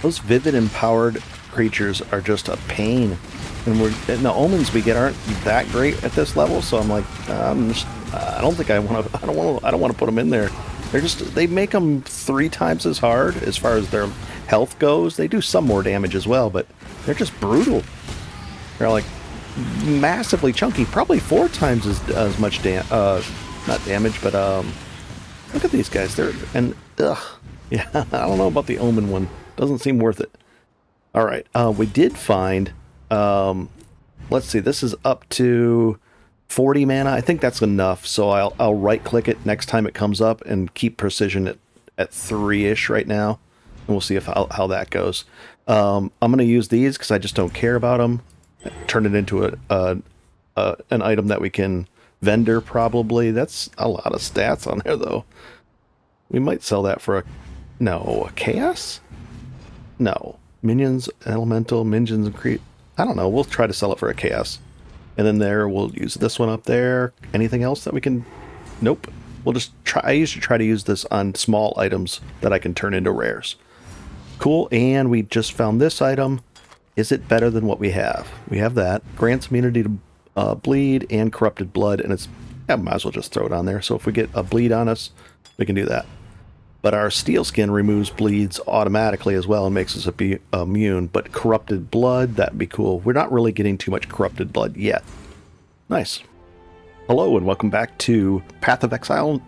Those vivid empowered creatures are just a pain. And the omens we get aren't that great at this level, so I'm like, I don't think I want to. I don't want to put them in there. They make them 3 times as hard as far as their health goes. They do some more damage as well, but they're just brutal. They're like massively chunky, probably 4 times as much not damage, but look at these guys. Yeah, I don't know about the omen one. Doesn't seem worth it. All right, we did find. Let's see. This is up to 40 mana. I think that's enough. So I'll right click it next time it comes up and keep precision at 3-ish right now, and we'll see how that goes. I'm going to use these because I just don't care about them. Turn it into an item that we can vendor probably. That's a lot of stats on there though. We might sell that for a chaos? No. Minions, elemental, minions, and creep. I don't know. We'll try to sell it for a chaos. And then we'll use this one up there. Anything else that we can... Nope. We'll just try... I usually try to use this on small items that I can turn into rares. Cool. And we just found this item. Is it better than what we have? We have that. Grants immunity to bleed and corrupted blood. And it's... Yeah, might as well just throw it on there. So if we get a bleed on us, we can do that. But our steel skin removes bleeds automatically as well and makes us immune. But corrupted blood, that'd be cool. We're not really getting too much corrupted blood yet. Nice. Hello and welcome back to Path of Exile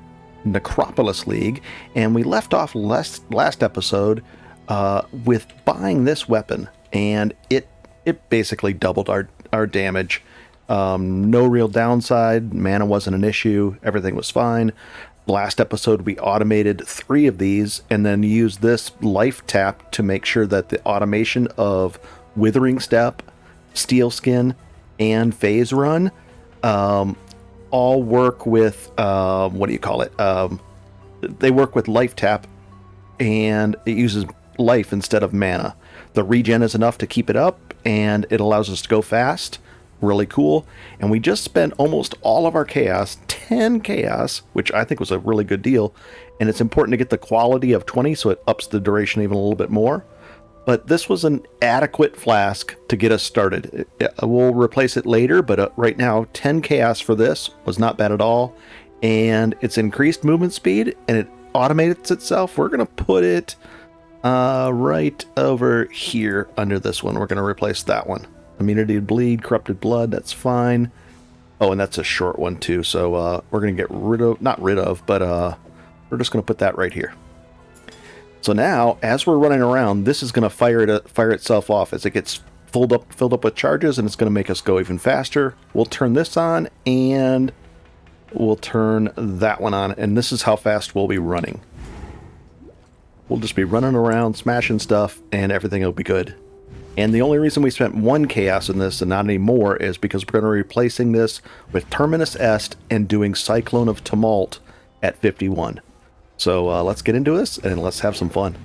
Necropolis League. And we left off last episode with buying this weapon. And it basically doubled our damage. No real downside. Mana wasn't an issue. Everything was fine. Last episode, we automated 3 of these and then used this life tap to make sure that the automation of Withering Step, Steel Skin, and Phase Run all work with, they work with life tap, and it uses life instead of mana. The regen is enough to keep it up, and it allows us to go fast. Really cool. And we just spent almost all of our chaos, 10 chaos, which I think was a really good deal. And it's important to get the quality of 20, so it ups the duration even a little bit more. But this was an adequate flask to get us started. We'll replace it later, but right now 10 chaos for this was not bad at all. And it's increased movement speed and it automates itself. We're going to put it right over here under this one. We're going to replace that one. Immunity to bleed, corrupted blood, that's fine. Oh, and that's a short one too, so we're going to get rid of, we're just going to put that right here. So now, as we're running around, this is going to fire itself off as it gets filled up with charges, and it's going to make us go even faster. We'll turn this on, and we'll turn that one on, and this is how fast we'll be running. We'll just be running around, smashing stuff, and everything will be good. And the only reason we spent 1 chaos in this and not any more is because we're going to be replacing this with Terminus Est and doing Cyclone of Tumult at 51. So let's get into this and let's have some fun.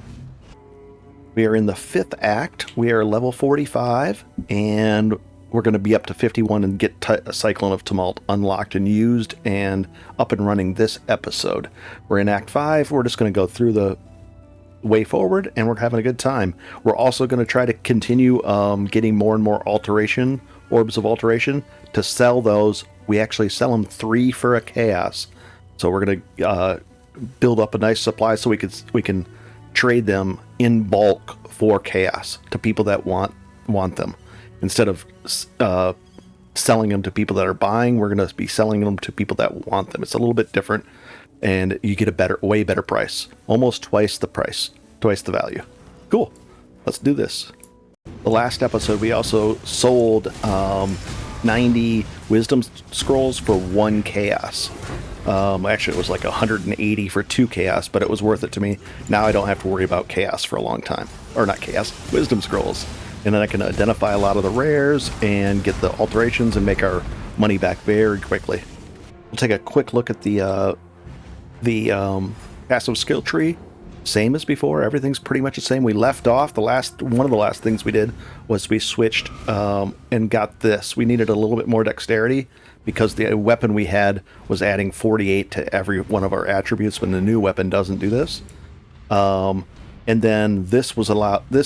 We are in the 5th act. We are level 45 and we're going to be up to 51 and get Cyclone of Tumult unlocked and used and up and running this episode. We're in Act 5. We're just going to go through the way forward and we're having a good time. We're also going to try to continue getting more and more orbs of alteration to sell those. We actually sell them 3 for a chaos, so we're going to build up a nice supply so we can trade them in bulk for chaos to people that want them instead of selling them to people that are buying. We're going to be selling them to people that want them. It's a little bit different. And you get a way better price. Almost twice the price. Twice the value. Cool. Let's do this. The last episode, we also sold 90 Wisdom Scrolls for 1 Chaos. Actually, it was like 180 for 2 Chaos, but it was worth it to me. Now I don't have to worry about Chaos for a long time. Or not Chaos, Wisdom Scrolls. And then I can identify a lot of the rares and get the alterations and make our money back very quickly. We'll take a quick look at the passive skill tree. Same as before. Everything's pretty much the same. We left off one of the last things we did was we switched and got this. We needed a little bit more dexterity because the weapon we had was adding 48 to every one of our attributes when the new weapon doesn't do this. And then this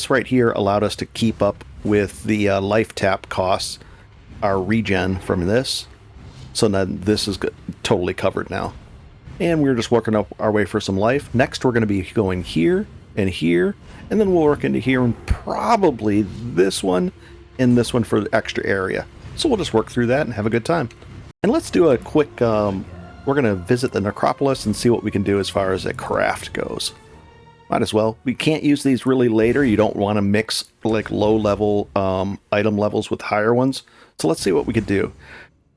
right here allowed us to keep up with the life tap costs, our regen from this. So then this is totally covered now. And we're just working up our way for some life. Next, we're going to be going here, and then we'll work into here, and probably this one, and this one for the extra area. So we'll just work through that and have a good time. And let's do a quick, we're going to visit the Necropolis and see what we can do as far as a craft goes. Might as well. We can't use these really later. You don't want to mix like low-level item levels with higher ones. So let's see what we could do.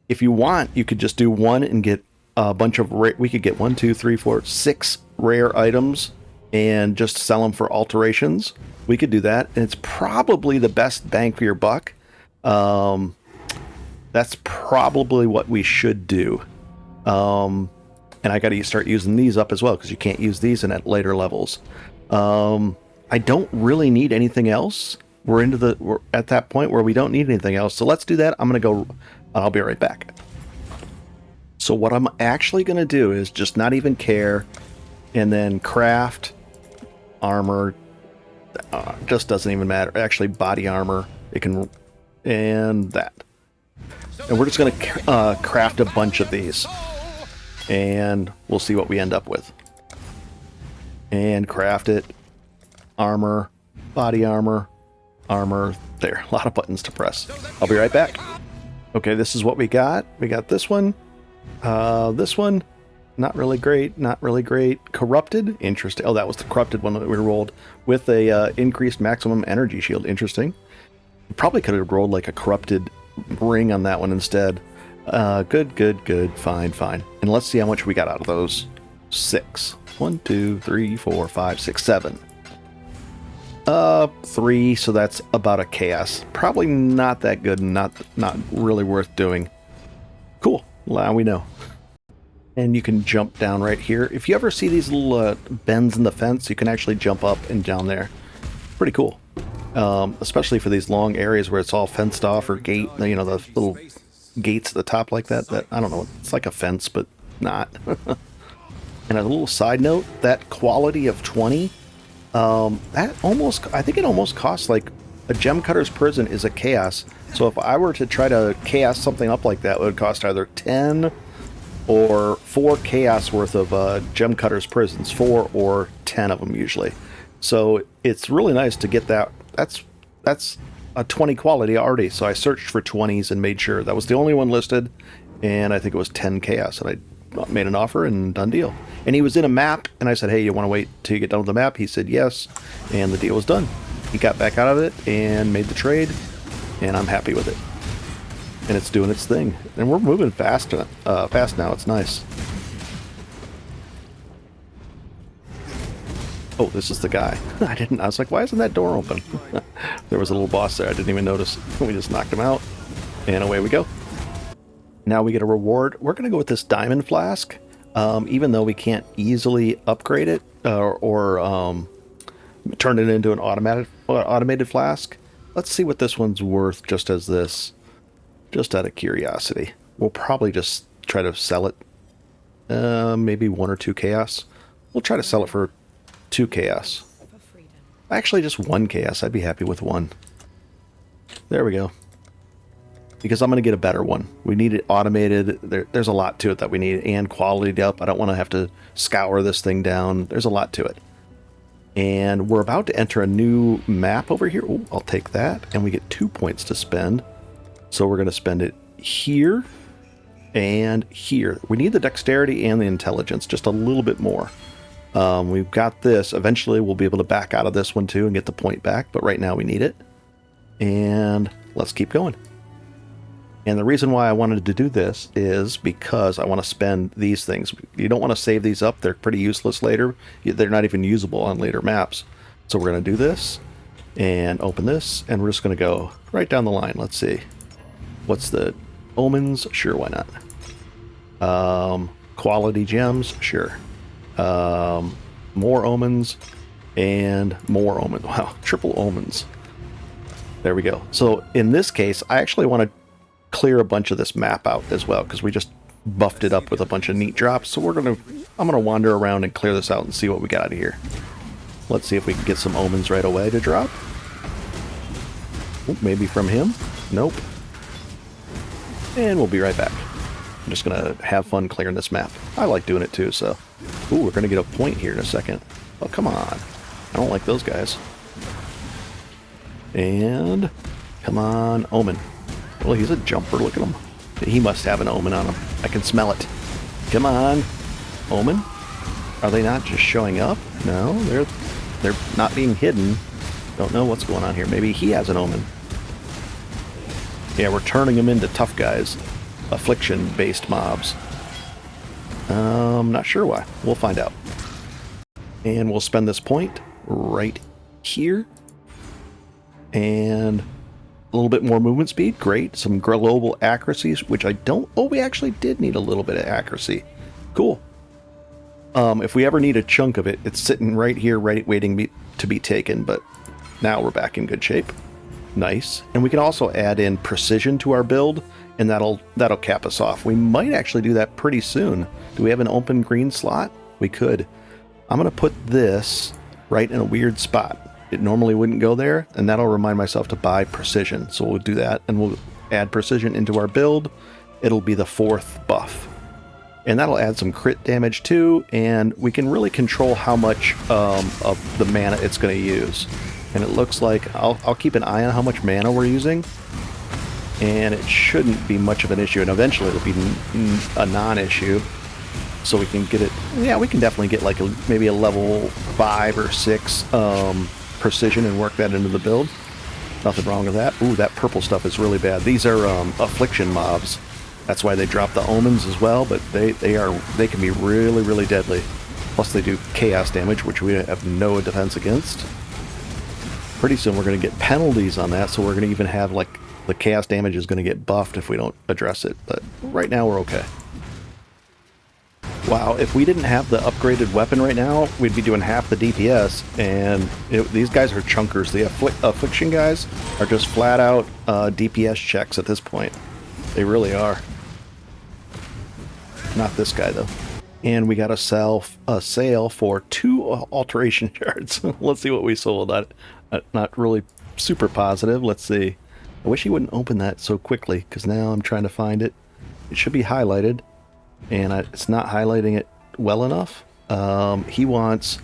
If you want, you could just do one and get a bunch of we could get 1, 2, 3, 4, 6 rare items and just sell them for alterations. We could do that, and it's probably the best bang for your buck. That's probably what we should do. And I got to start using these up as well, because you can't use these in at later levels. I don't really need anything else. We're at that point where we don't need anything else. So let's do that. I'm going to go. I'll be right back. So what I'm actually going to do is just not even care, and then craft armor. Just doesn't even matter. Actually, body armor. It can, and that. And we're just going to craft a bunch of these, and we'll see what we end up with. And craft it. Armor, body armor, armor. There, a lot of buttons to press. I'll be right back. Okay, this is what we got. We got this one. This one, not really great, not really great. Corrupted, interesting. Oh, that was the corrupted one that we rolled with a increased maximum energy shield. Interesting. Probably could have rolled like a corrupted ring on that one instead. Good. Fine. And let's see how much we got out of those. 6. 1, 2, 3, 4, 5, 6, 7. 3, so that's about a chaos. Probably not that good and not really worth doing. Cool. Now we know. And you can jump down right here. If you ever see these little bends in the fence, you can actually jump up and down there. Pretty cool. Especially for these long areas where it's all fenced off or gate, you know, the little gates at the top like that. That, I don't know, it's like a fence, but not. And a little side note, that quality of 20, that almost, I think it almost costs like a gem cutter's prison is a chaos. So if I were to try to chaos something up like that, it would cost either 10 or 4 chaos worth of gem cutter's prisons, 4 or 10 of them usually. So it's really nice to get that. That's a 20 quality already. So I searched for 20s and made sure that was the only one listed, and I think it was 10 chaos, and I made an offer and done deal. And he was in a map, and I said, hey, you want to wait till you get done with the map? He said yes, and the deal was done. He got back out of it and made the trade, and I'm happy with it. And it's doing its thing. And we're moving fast now. It's nice. Oh, this is the guy. I was like, why isn't that door open? There was a little boss there. I didn't even notice. We just knocked him out, and away we go. Now we get a reward. We're going to go with this diamond flask, even though we can't easily upgrade it or turn it into an automated flask. Let's see what this one's worth just as this, just out of curiosity. We'll probably just try to sell it, maybe 1 or 2 chaos. We'll try to sell it for 2 chaos. Actually, just 1 chaos. I'd be happy with 1. There we go. Because I'm going to get a better one. We need it automated. There's a lot to it that we need, and quality up. I don't want to have to scour this thing down. There's a lot to it. And we're about to enter a new map over here. Oh, I'll take that. And we get 2 points to spend. So we're going to spend it here and here. We need the dexterity and the intelligence, just a little bit more. We've got this. Eventually we'll be able to back out of this one too and get the point back, but right now we need it. And let's keep going. And the reason why I wanted to do this is because I want to spend these things. You don't want to save these up. They're pretty useless later. They're not even usable on later maps. So we're going to do this and open this, and we're just going to go right down the line. Let's see. What's the omens? Sure, why not? Quality gems? Sure. More omens and more omens. Wow, triple omens. There we go. So in this case, I actually want to clear a bunch of this map out as well, because we just buffed it up with a bunch of neat drops. So I'm gonna wander around and clear this out and see what we got out of here. Let's see if we can get some omens right away to drop. Ooh, maybe from him. Nope. And we'll be right back. I'm just going to have fun clearing this map. I like doing it too, so... Ooh, we're going to get a point here in a second. Oh, come on. I don't like those guys. And... Come on, Omen. Well, he's a jumper. Look at him. He must have an Omen on him. I can smell it. Come on. Omen? Are they not just showing up? No, they're not being hidden. Don't know what's going on here. Maybe he has an Omen. Yeah, we're turning them into tough guys. Affliction-based mobs. Not sure why. We'll find out. And we'll spend this point right here. And a little bit more movement speed. Great. Some global accuracies, which I don't... Oh, we actually did need a little bit of accuracy. Cool. If we ever need a chunk of it, it's sitting right here, waiting to be taken. But now we're back in good shape. Nice. And we can also add in precision to our build, and that'll cap us off. We might actually do that pretty soon. Do we have an open green slot? We could. I'm going to put this right in a weird spot. It normally wouldn't go there, and that'll remind myself to buy precision. So we'll do that, and we'll add precision into our build. It'll be the 4th buff. And that'll add some crit damage too, and we can really control how much of the mana it's going to use. And it looks like I'll keep an eye on how much mana we're using, and it shouldn't be much of an issue. And eventually it'll be a non-issue, so we can get it. Yeah, we can definitely get like maybe a level 5 or 6 precision and work that into the build. Nothing wrong with that. Ooh, that purple stuff is really bad. These are affliction mobs. That's why they drop the omens as well, but they can be really, really deadly. Plus they do chaos damage, which we have no defense against. Pretty soon we're going to get penalties on that, so we're going to even have, like, the chaos damage is going to get buffed if we don't address it. But right now we're okay. Wow, if we didn't have the upgraded weapon right now, we'd be doing half the DPS, and these guys are chunkers. The affliction guys are just flat out DPS checks at this point. They really are. Not this guy, though. And we got a sale for 2 alteration shards. Let's see what we sold. Not really super positive. Let's see. I wish he wouldn't open that so quickly, because now I'm trying to find it. It should be highlighted, and it's not highlighting it well enough. He wants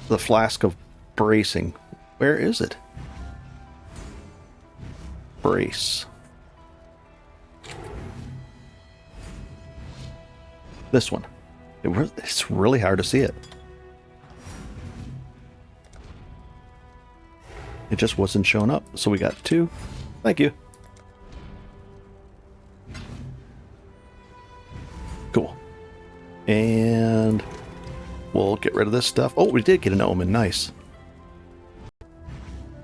the flask of bracing. Where is it? Brace. This one. It's really hard to see it. It just wasn't showing up. So we got 2. Thank you. Cool. And we'll get rid of this stuff. Oh, we did get an omen. Nice.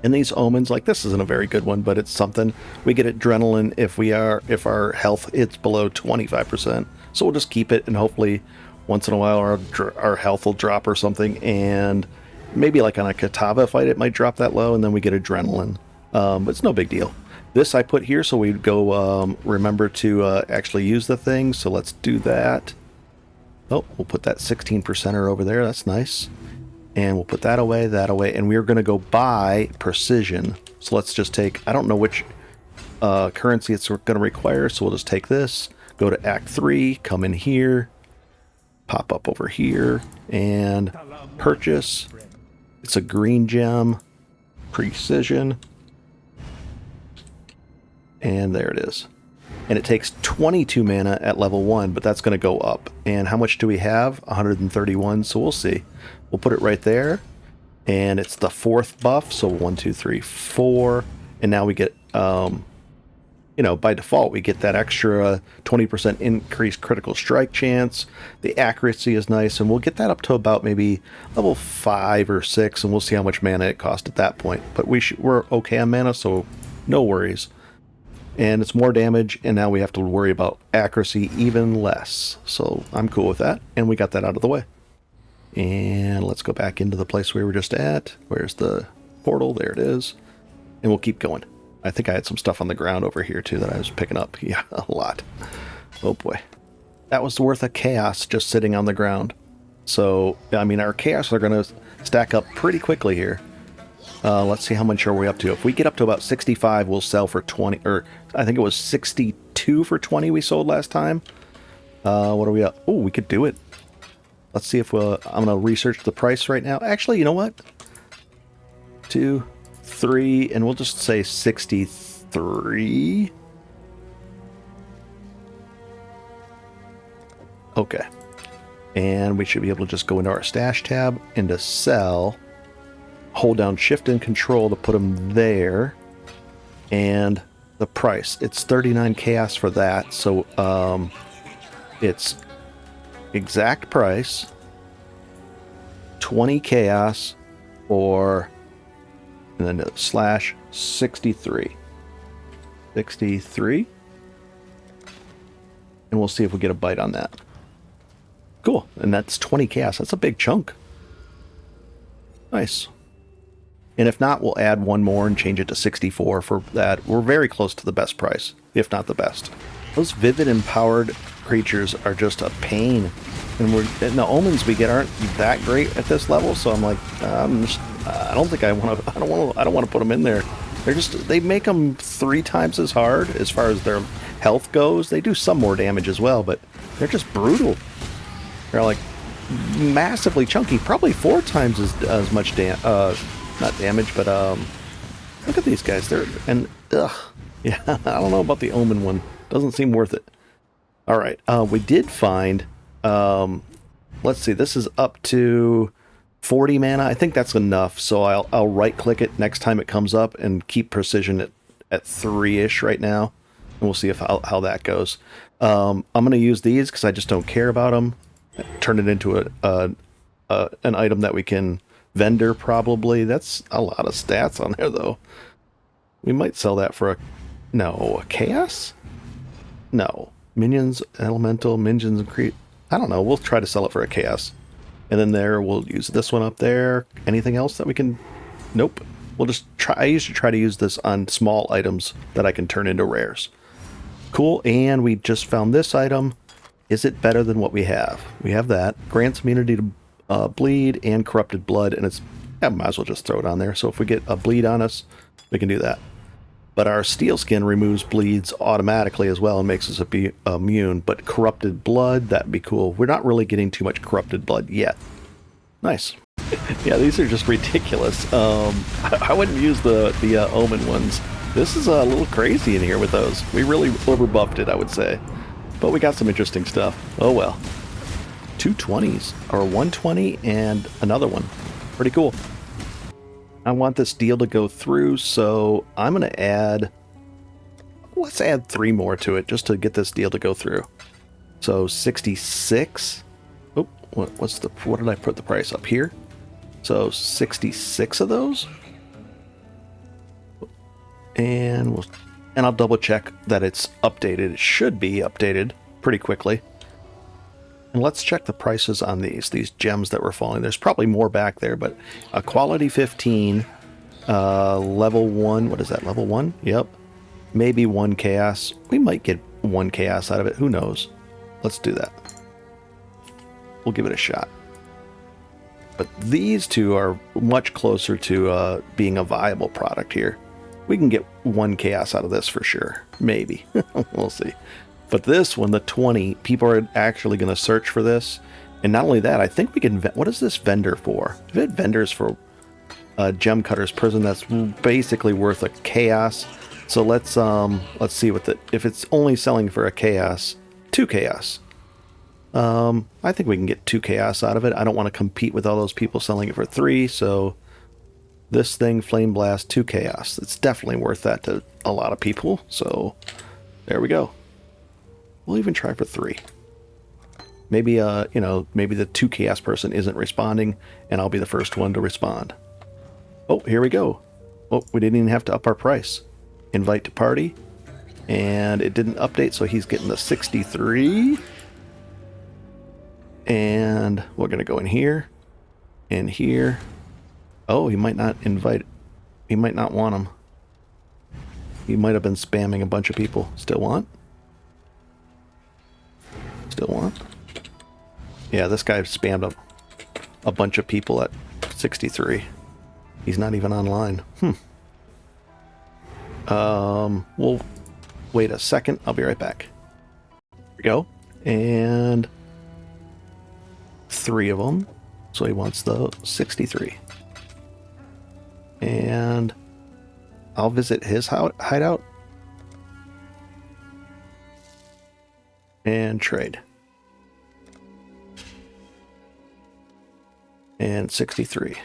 And these omens, like, this isn't a very good one, but it's something. We get adrenaline if our health hits below 25%. So we'll just keep it, and hopefully once in a while our health will drop or something, and maybe like on a Kitava fight it might drop that low, and then we get adrenaline. But it's no big deal. This I put here so we'd go remember to actually use the thing, so let's do that. Oh, we'll put that 16%er over there. That's nice. And we'll put that away, and we're going to go buy precision. So let's just take, I don't know which currency it's going to require, so we'll just take this, go to Act 3, come in here, pop up over here, and purchase. It's a green gem, precision, and there it is. And it takes 22 mana at level 1, but that's going to go up. And how much do we have? 131, so we'll see. We'll put it right there. And it's the 4th buff, so 1, 2, 3, 4. And now we get, by default, we get that extra 20% increased critical strike chance. The accuracy is nice, and we'll get that up to about maybe level 5 or 6, and we'll see how much mana it costs at that point. But we're okay on mana, so no worries. And it's more damage, and now we have to worry about accuracy even less. So I'm cool with that, and we got that out of the way. And let's go back into the place we were just at. Where's the portal? There it is. And we'll keep going. I think I had some stuff on the ground over here, too, that I was picking up. Yeah, a lot. Oh, boy. That was worth a chaos just sitting on the ground. So, I mean, our chaos are going to stack up pretty quickly here. Let's see how much are we up to. If we get up to about 65, we'll sell for 20, or I think it was 62 for 20 we sold last time. What are we up? Oh, we could do it. Let's see if I'm going to research the price right now. Actually, you know what? 2, 3, and we'll just say 63. Okay. And we should be able to just go into our stash tab, into sell, hold down shift and control to put them there, and the price. It's 39 chaos for that, so it's exact price, 20 chaos, or, and then slash 63. 63. And we'll see if we get a bite on that. Cool. And that's 20 chaos. That's a big chunk. Nice. And if not, we'll add one more and change it to 64 for that. We're very close to the best price, if not the best. Those vivid empowered creatures are just a pain. And the omens we get aren't that great at this level, so I'm like, I don't think I want to. I don't want to put them in there. They make them 3 times as hard as far as their health goes. They do some more damage as well, but they're just brutal. They're like massively chunky, probably 4 times as much not damage, but look at these guys. Yeah, I don't know about the omen one. Doesn't seem worth it. All right, we did find. Let's see. This is up to 40 mana. I think that's enough. So I'll right click it next time it comes up and keep precision at 3-ish right now, and we'll see how that goes. I'm gonna use these because I just don't care about them. Turn it into an item that we can vendor probably. That's a lot of stats on there though. We might sell that for a chaos? No. Minions, elemental, minions, and creep. I don't know. We'll try to sell it for a chaos. And then we'll use this one up there. Anything else that we can? Nope. We'll just try. I usually try to use this on small items that I can turn into rares. Cool. And we just found this item. Is it better than what we have? We have that. Grants immunity to bleed and corrupted blood. And I might as well just throw it on there. So if we get a bleed on us, we can do that. But our steel skin removes bleeds automatically as well and makes us immune. But corrupted blood, that'd be cool. We're not really getting too much corrupted blood yet. Nice. Yeah, these are just ridiculous. I wouldn't use the omen ones. This is a little crazy in here with those. We really overbuffed it, I would say. But we got some interesting stuff. Oh well. 2 20s, or 120 and another one. Pretty cool. I want this deal to go through, so I'm going to add... Let's add 3 more to it, just to get this deal to go through. So 66. Oh, what did I put the price up here? So 66 of those. And I'll double check that it's updated. It should be updated pretty quickly. And let's check the prices on these gems that were falling. There's probably more back there, but a quality 15, level 1. What is that? Level 1? Yep. Maybe 1 chaos. We might get 1 chaos out of it. Who knows? Let's do that. We'll give it a shot. But these two are much closer to being a viable product here. We can get 1 chaos out of this for sure. Maybe. We'll see. But this one, the 20, people are actually going to search for this. And not only that, I think we can... What is this vendor for? If it vendors for Gem Cutter's Prison, that's basically worth a chaos. So let's see what if it's only selling for a chaos, 2 chaos. I think we can get 2 chaos out of it. I don't want to compete with all those people selling it for 3, so this thing, Flame Blast, 2 chaos. It's definitely worth that to a lot of people. So there we go. We'll even try for 3. Maybe, maybe the 2 chaos person isn't responding, and I'll be the first one to respond. Oh, here we go. Oh, we didn't even have to up our price. Invite to party. And it didn't update, so he's getting the 63. And we're going to go in here. In here. Oh, he might not invite. He might not want him. He might have been spamming a bunch of people. Still want? Still want? Yeah, this guy spammed a bunch of people at 63. He's not even online. We'll wait a second. I'll be right back. Here we go. And 3 of them. So he wants the 63. And I'll visit his hideout. And trade. And 63.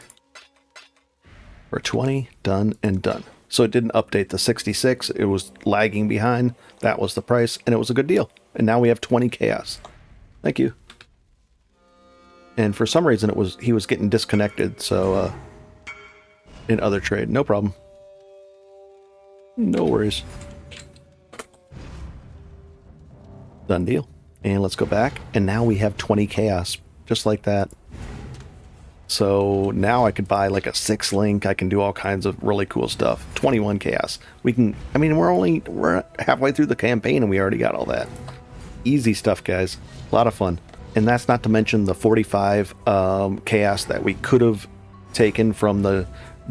For 20, done and done. So it didn't update the 66. It was lagging behind. That was the price, and it was a good deal. And now we have 20 chaos. Thank you. And for some reason, he was getting disconnected. So in other trade, no problem. No worries. Done deal. And let's go back. And now we have 20 chaos, just like that. So now I could buy like a 6 link. I can do all kinds of really cool stuff. 21 chaos. We can, I mean, we're halfway through the campaign and we already got all that. Easy stuff, guys. A lot of fun. And that's not to mention the 45 chaos that we could have taken from the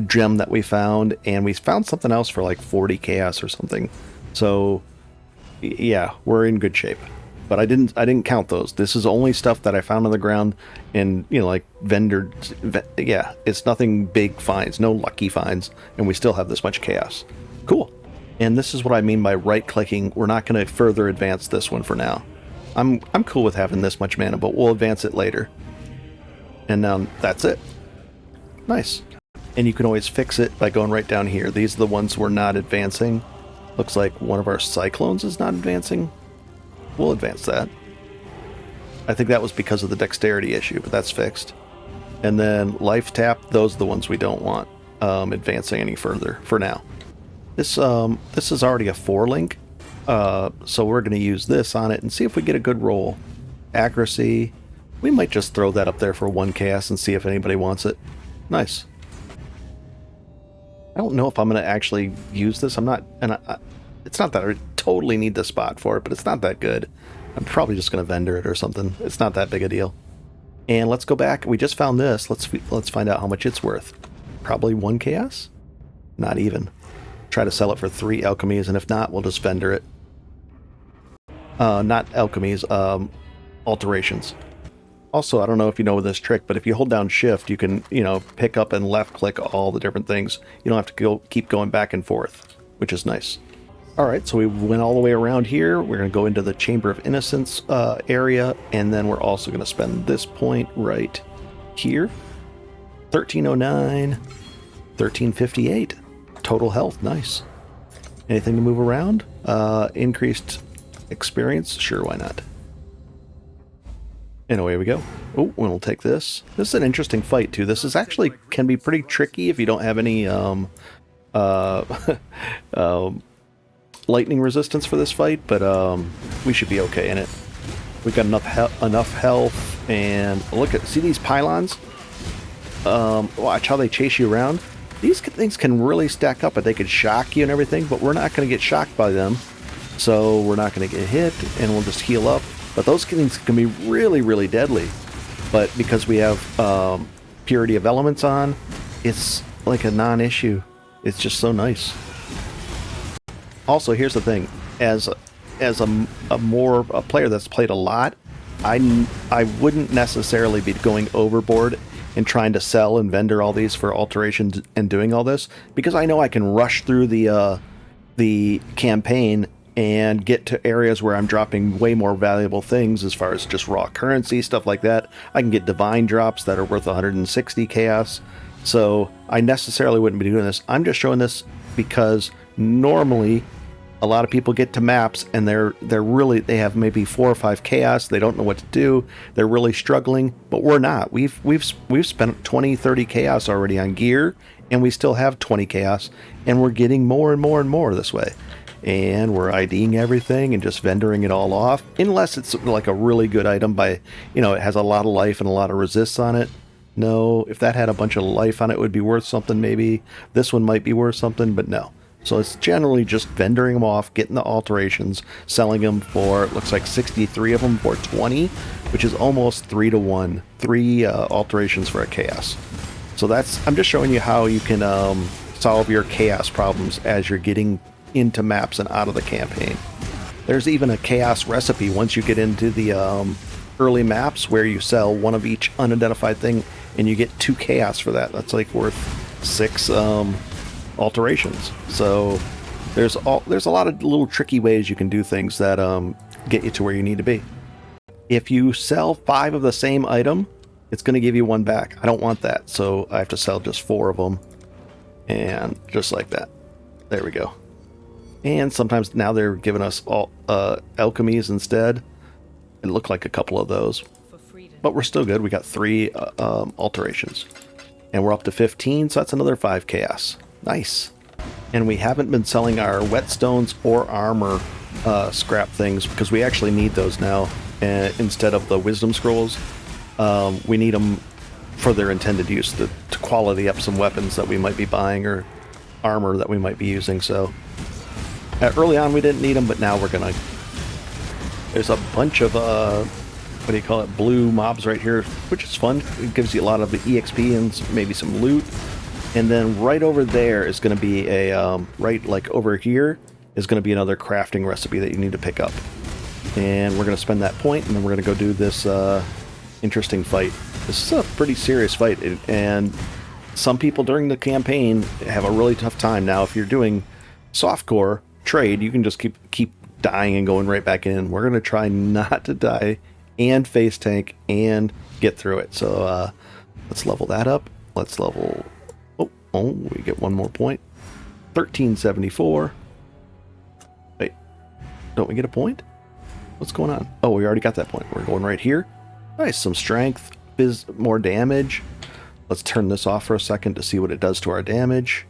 gem that we found. And we found something else for like 40 chaos or something. So yeah, we're in good shape. But I didn't count those. This is only stuff that I found on the ground and, you know, like yeah, it's nothing big finds, no lucky finds, and we still have this much chaos. Cool. And this is what I mean by right-clicking. We're not going to further advance this one for now. I'm cool with having this much mana, but we'll advance it later. And now that's it. Nice. And you can always fix it by going right down here. These are the ones we're not advancing. Looks like one of our cyclones is not advancing. We'll advance that. I think that was because of the dexterity issue, but that's fixed. And then life tap, those are the ones we don't want advancing any further for now. This is already a 4 link, so we're going to use this on it and see if we get a good roll. Accuracy, we might just throw that up there for 1 chaos and see if anybody wants it. Nice. I don't know if I'm going to actually use this. I'm not, and it's not that I totally need the spot for it, but it's not that good. I'm probably just going to vendor it or something. It's not that big a deal. And let's go back. We just found this. Let's find out how much it's worth. Probably 1 chaos? Not even. Try to sell it for 3 alchemies, and if not, we'll just vendor it. Not alchemies, alterations. Also, I don't know if you know this trick, but if you hold down shift, you can, you know, pick up and left click all the different things. You don't have to keep going back and forth, which is nice. Alright, so we went all the way around here. We're going to go into the Chamber of Innocence area, and then we're also going to spend this point right here. 1309, 1358. Total health, nice. Anything to move around? Increased experience? Sure, why not? And away we go. Oh, we'll take this. This is an interesting fight, too. This is actually can be pretty tricky if you don't have any lightning resistance for this fight, but we should be okay in it. We've got enough health, and see these pylons? Watch how they chase you around. These things can really stack up, but they could shock you and everything, but we're not going to get shocked by them, so we're not going to get hit, and we'll just heal up. But those things can be really, really deadly. But because we have Purity of Elements on, it's like a non-issue. It's just so nice. Also, here's the thing: as a player that's played a lot, I wouldn't necessarily be going overboard and trying to sell and vendor all these for alterations and doing all this, because I know I can rush through the campaign and get to areas where I'm dropping way more valuable things as far as just raw currency, stuff like that. I can get divine drops that are worth 160 chaos. So I necessarily wouldn't be doing this. I'm just showing this because normally a lot of people get to maps and they have maybe 4 or 5 chaos. They don't know what to do. They're really struggling, but we're not. We've spent 20, 30 chaos already on gear, and we still have 20 chaos, and we're getting more and more and more this way. And we're IDing everything and just vendoring it all off, unless it's like a really good item by, you know, it has a lot of life and a lot of resists on it. No, if that had a bunch of life on it, it would be worth something maybe. This one might be worth something, but no. So it's generally just vendoring them off, getting the alterations, selling them for, it looks like 63 of them for 20, which is almost 3 to 1. 3 alterations for a chaos. So I'm just showing you how you can solve your chaos problems as you're getting into maps and out of the campaign. There's even a chaos recipe once you get into the early maps where you sell one of each unidentified thing and you get 2 chaos for that. That's like worth 6 alterations. So there's a lot of little tricky ways you can do things that get you to where you need to be. If you sell 5 of the same item, it's going to give you 1 back. I don't want that, so I have to sell just 4 of them. And just like that. There we go. And sometimes now they're giving us all alchemies instead. It looked like a couple of those. But we're still good. We got 3 alterations. And we're up to 15, so that's another 5 chaos. Nice. And we haven't been selling our whetstones or armor scrap things because we actually need those now. Instead of the wisdom scrolls, we need them for their intended use, to quality up some weapons that we might be buying or armor that we might be using. So early on we didn't need them, but now we're gonna. There's a bunch of what do you call it, blue mobs right here, which is fun. It gives you a lot of the EXP and maybe some loot. And then right over there is going to be a right like over here is going to be another crafting recipe that you need to pick up. And we're going to spend that point, and then we're going to go do this interesting fight. This is a pretty serious fight, and some people during the campaign have a really tough time. Now, if you're doing softcore trade, you can just keep dying and going right back in. We're going to try not to die and face tank and get through it. So let's level that up. Let's level... Oh, we get 1 more point. 1374. Wait, don't we get a point? What's going on? Oh, we already got that point. We're going right here. Nice, some strength, more damage. Let's turn this off for a second to see what it does to our damage.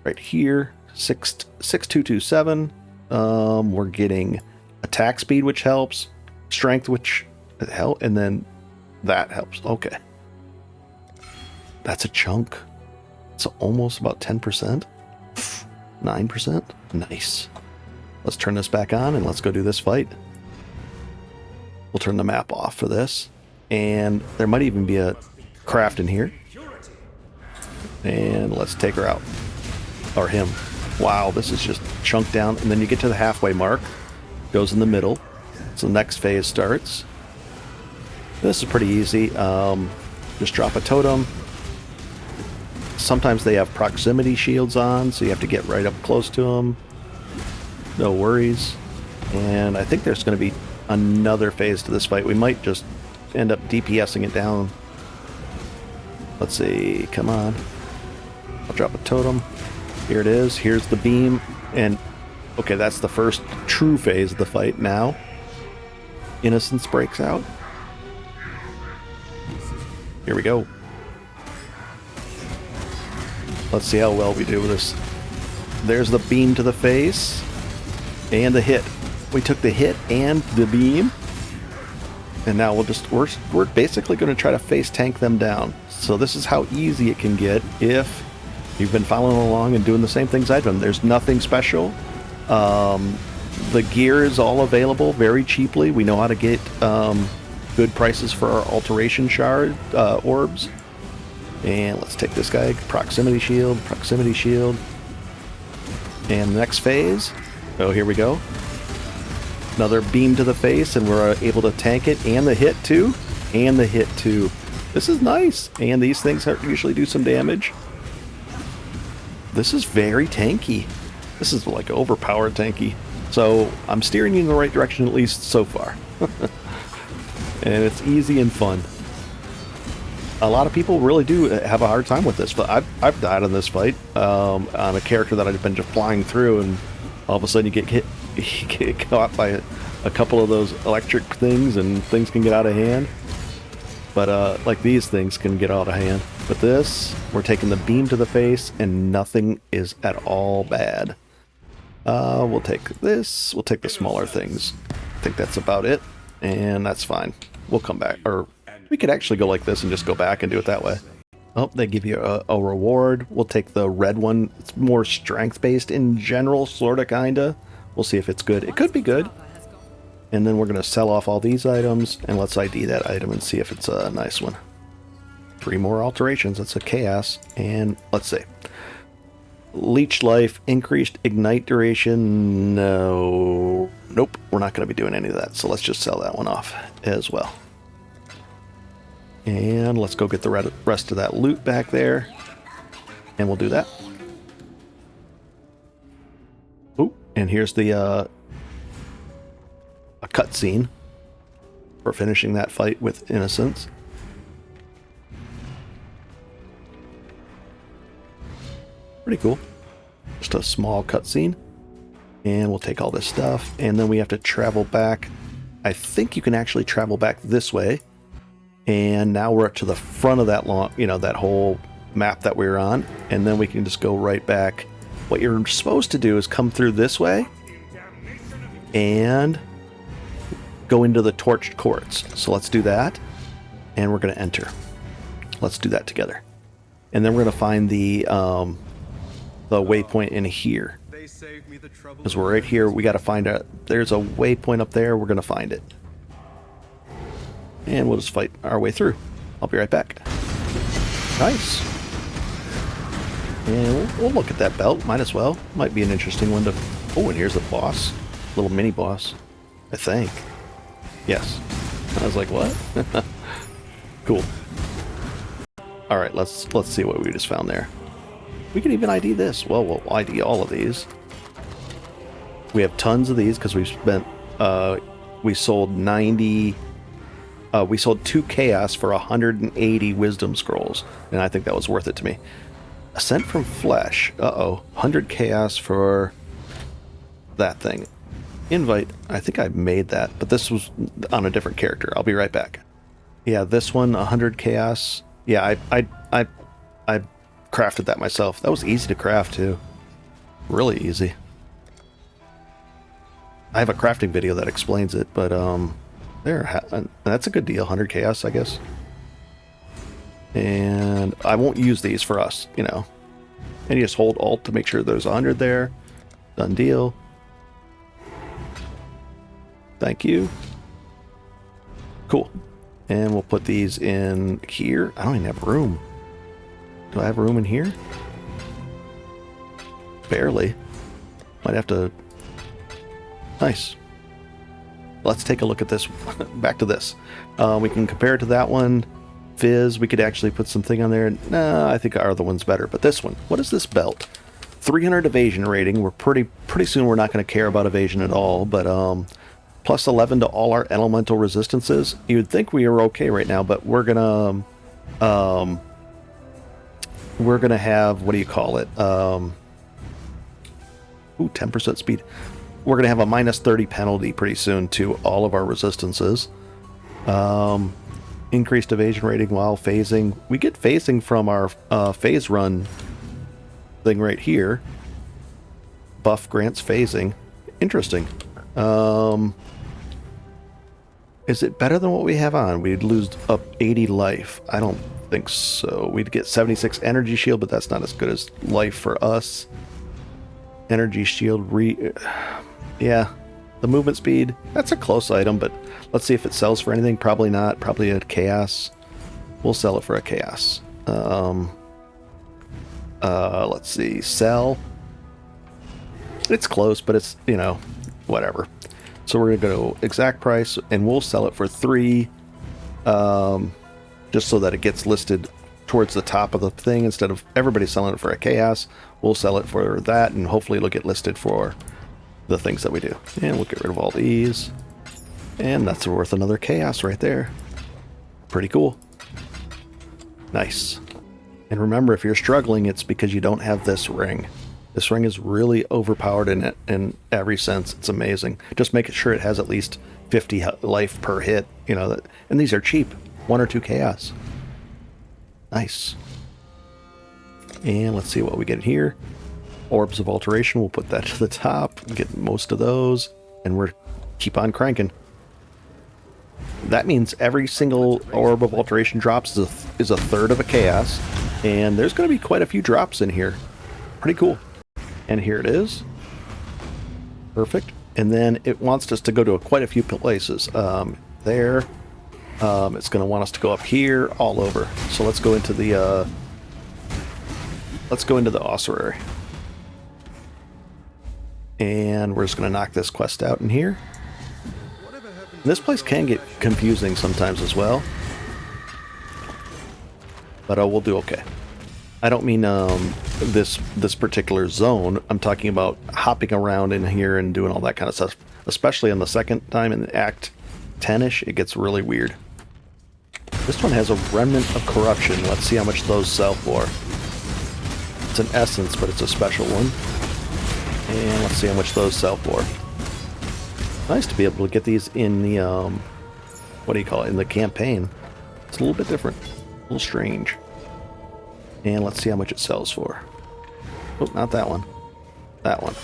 Right here, 6227. We're getting attack speed, which helps. Strength, which helps, and then that helps. Okay. That's a chunk. It's almost about 10%. 9%. Nice. Let's turn this back on and let's go do this fight. We'll turn the map off for this. And there might even be a craft in here. And let's take her out. Or him. Wow, this is just chunked down. And then you get to the halfway mark. Goes in the middle. So the next phase starts. This is pretty easy. Just drop a totem. Sometimes they have proximity shields on, so you have to get right up close to them. No worries. And I think there's going to be another phase to this fight. We might just end up DPSing it down. Let's see. Come on. I'll drop a totem. Here it is. Here's the beam. And, okay, that's the first true phase of the fight now. Innocence breaks out. Here we go. Let's see how well we do with this. There's the beam to the face. And the hit. We took the hit and the beam. And now we're basically going to try to face tank them down. So this is how easy it can get if you've been following along and doing the same things I've done. There's nothing special. The gear is all available very cheaply. We know how to get good prices for our alteration shard orbs. And let's take this guy. Proximity shield. And the next phase. Oh, here we go. Another beam to the face, and we're able to tank it. And the hit, too. This is nice. And these things usually do some damage. This is very tanky. This is like overpowered tanky. So I'm steering you in the right direction, at least so far. And it's easy and fun. A lot of people really do have a hard time with this, but I've died on this fight on a character that I've been just flying through, and all of a sudden you get caught by a couple of those electric things, and things can get out of hand. But like these things can get out of hand. But this, we're taking the beam to the face, and nothing is at all bad. We'll take this. We'll take the smaller things. I think that's about it, and that's fine. We'll come back, or we could actually go like this and just go back and do it that way. Oh, they give you a reward. We'll take the red one. It's more strength-based in general, sorta, kinda. We'll see if it's good. It could be good. And then we're going to sell off all these items, and let's ID that item and see if it's a nice one. 3 more alterations. That's a chaos. And let's see. Leech life, increased ignite duration. No. Nope. We're not going to be doing any of that. So let's just sell that one off as well. And let's go get the rest of that loot back there. And we'll do that. Oh, and here's the a cutscene for finishing that fight with Innocence. Pretty cool. Just a small cutscene. And we'll take all this stuff. And then we have to travel back. I think you can actually travel back this way. And now we're up to the front of that long, that whole map that we were on. And then we can just go right back. What you're supposed to do is come through this way and go into the torched courts. So let's do that. And we're going to enter. Let's do that together. And then we're going to find the waypoint in here. Because we're right here, we got to find there's a waypoint up there, we're going to find it. And we'll just fight our way through. I'll be right back. Nice. And we'll look at that belt, might as well. Might be an interesting one to... Oh, and here's the boss. Little mini boss, I think. Yes. I was like, what? Cool. Alright, let's see what we just found there. We can even ID this. Well, we'll ID all of these. We have tons of these because we spent... we sold 90... we sold 2 chaos for 180 wisdom scrolls. And I think that was worth it to me. Ascent from Flesh. Uh-oh. 100 chaos for that thing. Invite. I think I made that, but this was on a different character. I'll be right back. Yeah, this one, 100 chaos. Yeah, I crafted that myself. That was easy to craft, too. Really easy. I have a crafting video that explains it, but, that's a good deal. 100 chaos, I guess. And I won't use these for us, And you just hold Alt to make sure there's 100 there. Done deal. Thank you. Cool. And we'll put these in here. I don't even have room. Do I have room in here? Barely. Might have to... Nice. Let's take a look at this. Back to this. We can compare it to that one. Fizz, we could actually put something on there. Nah, I think our other one's better. But this one, what is this belt? 300 evasion rating. We're pretty soon we're not going to care about evasion at all. But plus 11 to all our elemental resistances. You'd think we are okay right now, but we're gonna have, what do you call it? 10% speed. We're gonna have a minus 30 penalty pretty soon to all of our resistances. Increased evasion rating while phasing. We get phasing from our phase run thing right here. Buff grants phasing. Interesting. Is it better than what we have on? We'd lose up 80 life. I don't think so. We'd get 76 energy shield, but that's not as good as life for us. Energy shield yeah. The movement speed, that's a close item, but let's see if it sells for anything. Probably not. Probably a chaos. We'll sell it for a chaos. Let's see. Sell. It's close, but it's, whatever. So we're going to go exact price, and we'll sell it for 3, just so that it gets listed towards the top of the thing. Instead of everybody selling it for a chaos, we'll sell it for that, and hopefully it'll get listed for the things that we do. And we'll get rid of all these. And that's worth another chaos right there. Pretty cool. Nice. And remember, if you're struggling, it's because you don't have this ring. This ring is really overpowered in every sense. It's amazing. Just make sure it has at least 50 life per hit. And these are cheap. 1 or 2 chaos. Nice. And let's see what we get here. Orbs of Alteration, we'll put that to the top. Get most of those. And we're keep on cranking. That means every single Orb of Alteration drops is a third of a chaos. And there's going to be quite a few drops in here. Pretty cool. And here it is. Perfect. And then it wants us to go to quite a few places. There. It's going to want us to go up here, all over. So let's go into the ossuary. And we're just going to knock this quest out in here. And this place can get confusing sometimes as well. But we'll do okay. I don't mean this particular zone. I'm talking about hopping around in here and doing all that kind of stuff. Especially on the second time in Act 10-ish, it gets really weird. This one has a remnant of corruption. Let's see how much those sell for. It's an essence, but it's a special one. And let's see how much those sell for. Nice to be able to get these in the, what do you call it, in the campaign. It's a little bit different. A little strange. And let's see how much it sells for. Oh, not that one. That one.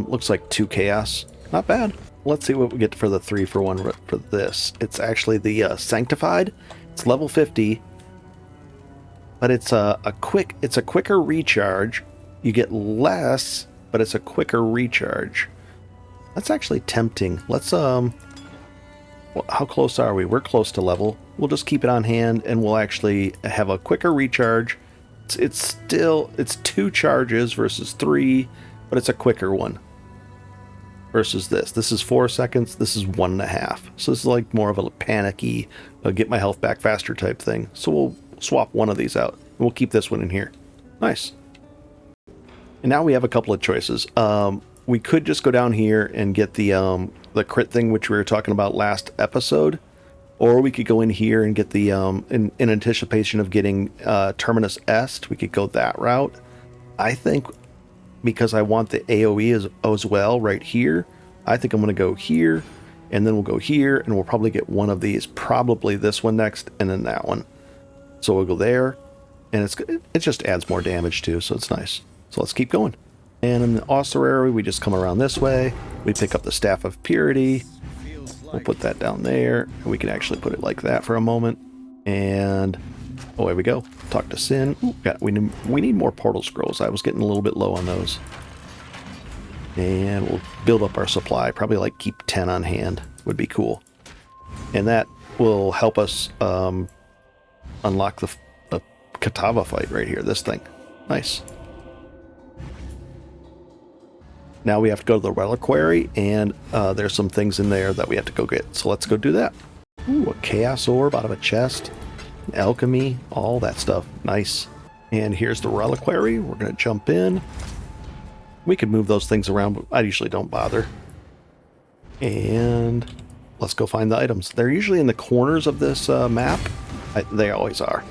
Looks like 2 chaos. Not bad. Let's see what we get for the 3-for-1 for this. It's actually the Sanctified. It's level 50. But it's a quicker recharge. You get less, but it's a quicker recharge. That's actually tempting. Let's well, how close are we? We're close to level. We'll just keep it on hand and we'll actually have a quicker recharge. It's 2 charges versus 3, but it's a quicker one. Versus this. This is 4 seconds. This is 1.5. So this is like more of a panicky, get my health back faster type thing. So we'll swap one of these out. And we'll keep this one in here. Nice. And now we have a couple of choices. We could just go down here and get the crit thing, which we were talking about last episode. Or we could go in here and get the, in anticipation of getting Terminus Est, we could go that route. I think because I want the AoE as well right here, I think I'm going to go here, and then we'll go here, and we'll probably get one of these. Probably this one next, and then that one. So we'll go there, and it just adds more damage too, so it's nice. So let's keep going. And in the ossuary, we just come around this way. We pick up the Staff of Purity. We'll put that down there. And we can actually put it like that for a moment. And away we go. Talk to Sin. Ooh, we need more portal scrolls. I was getting a little bit low on those. And we'll build up our supply. Probably like keep 10 on hand would be cool. And that will help us unlock the Kitava fight right here. This thing. Nice. Now we have to go to the Reliquary, and there's some things in there that we have to go get. So let's go do that. Ooh, a Chaos Orb out of a chest. Alchemy, all that stuff. Nice. And here's the Reliquary. We're going to jump in. We could move those things around, but I usually don't bother. And let's go find the items. They're usually in the corners of this map. They always are.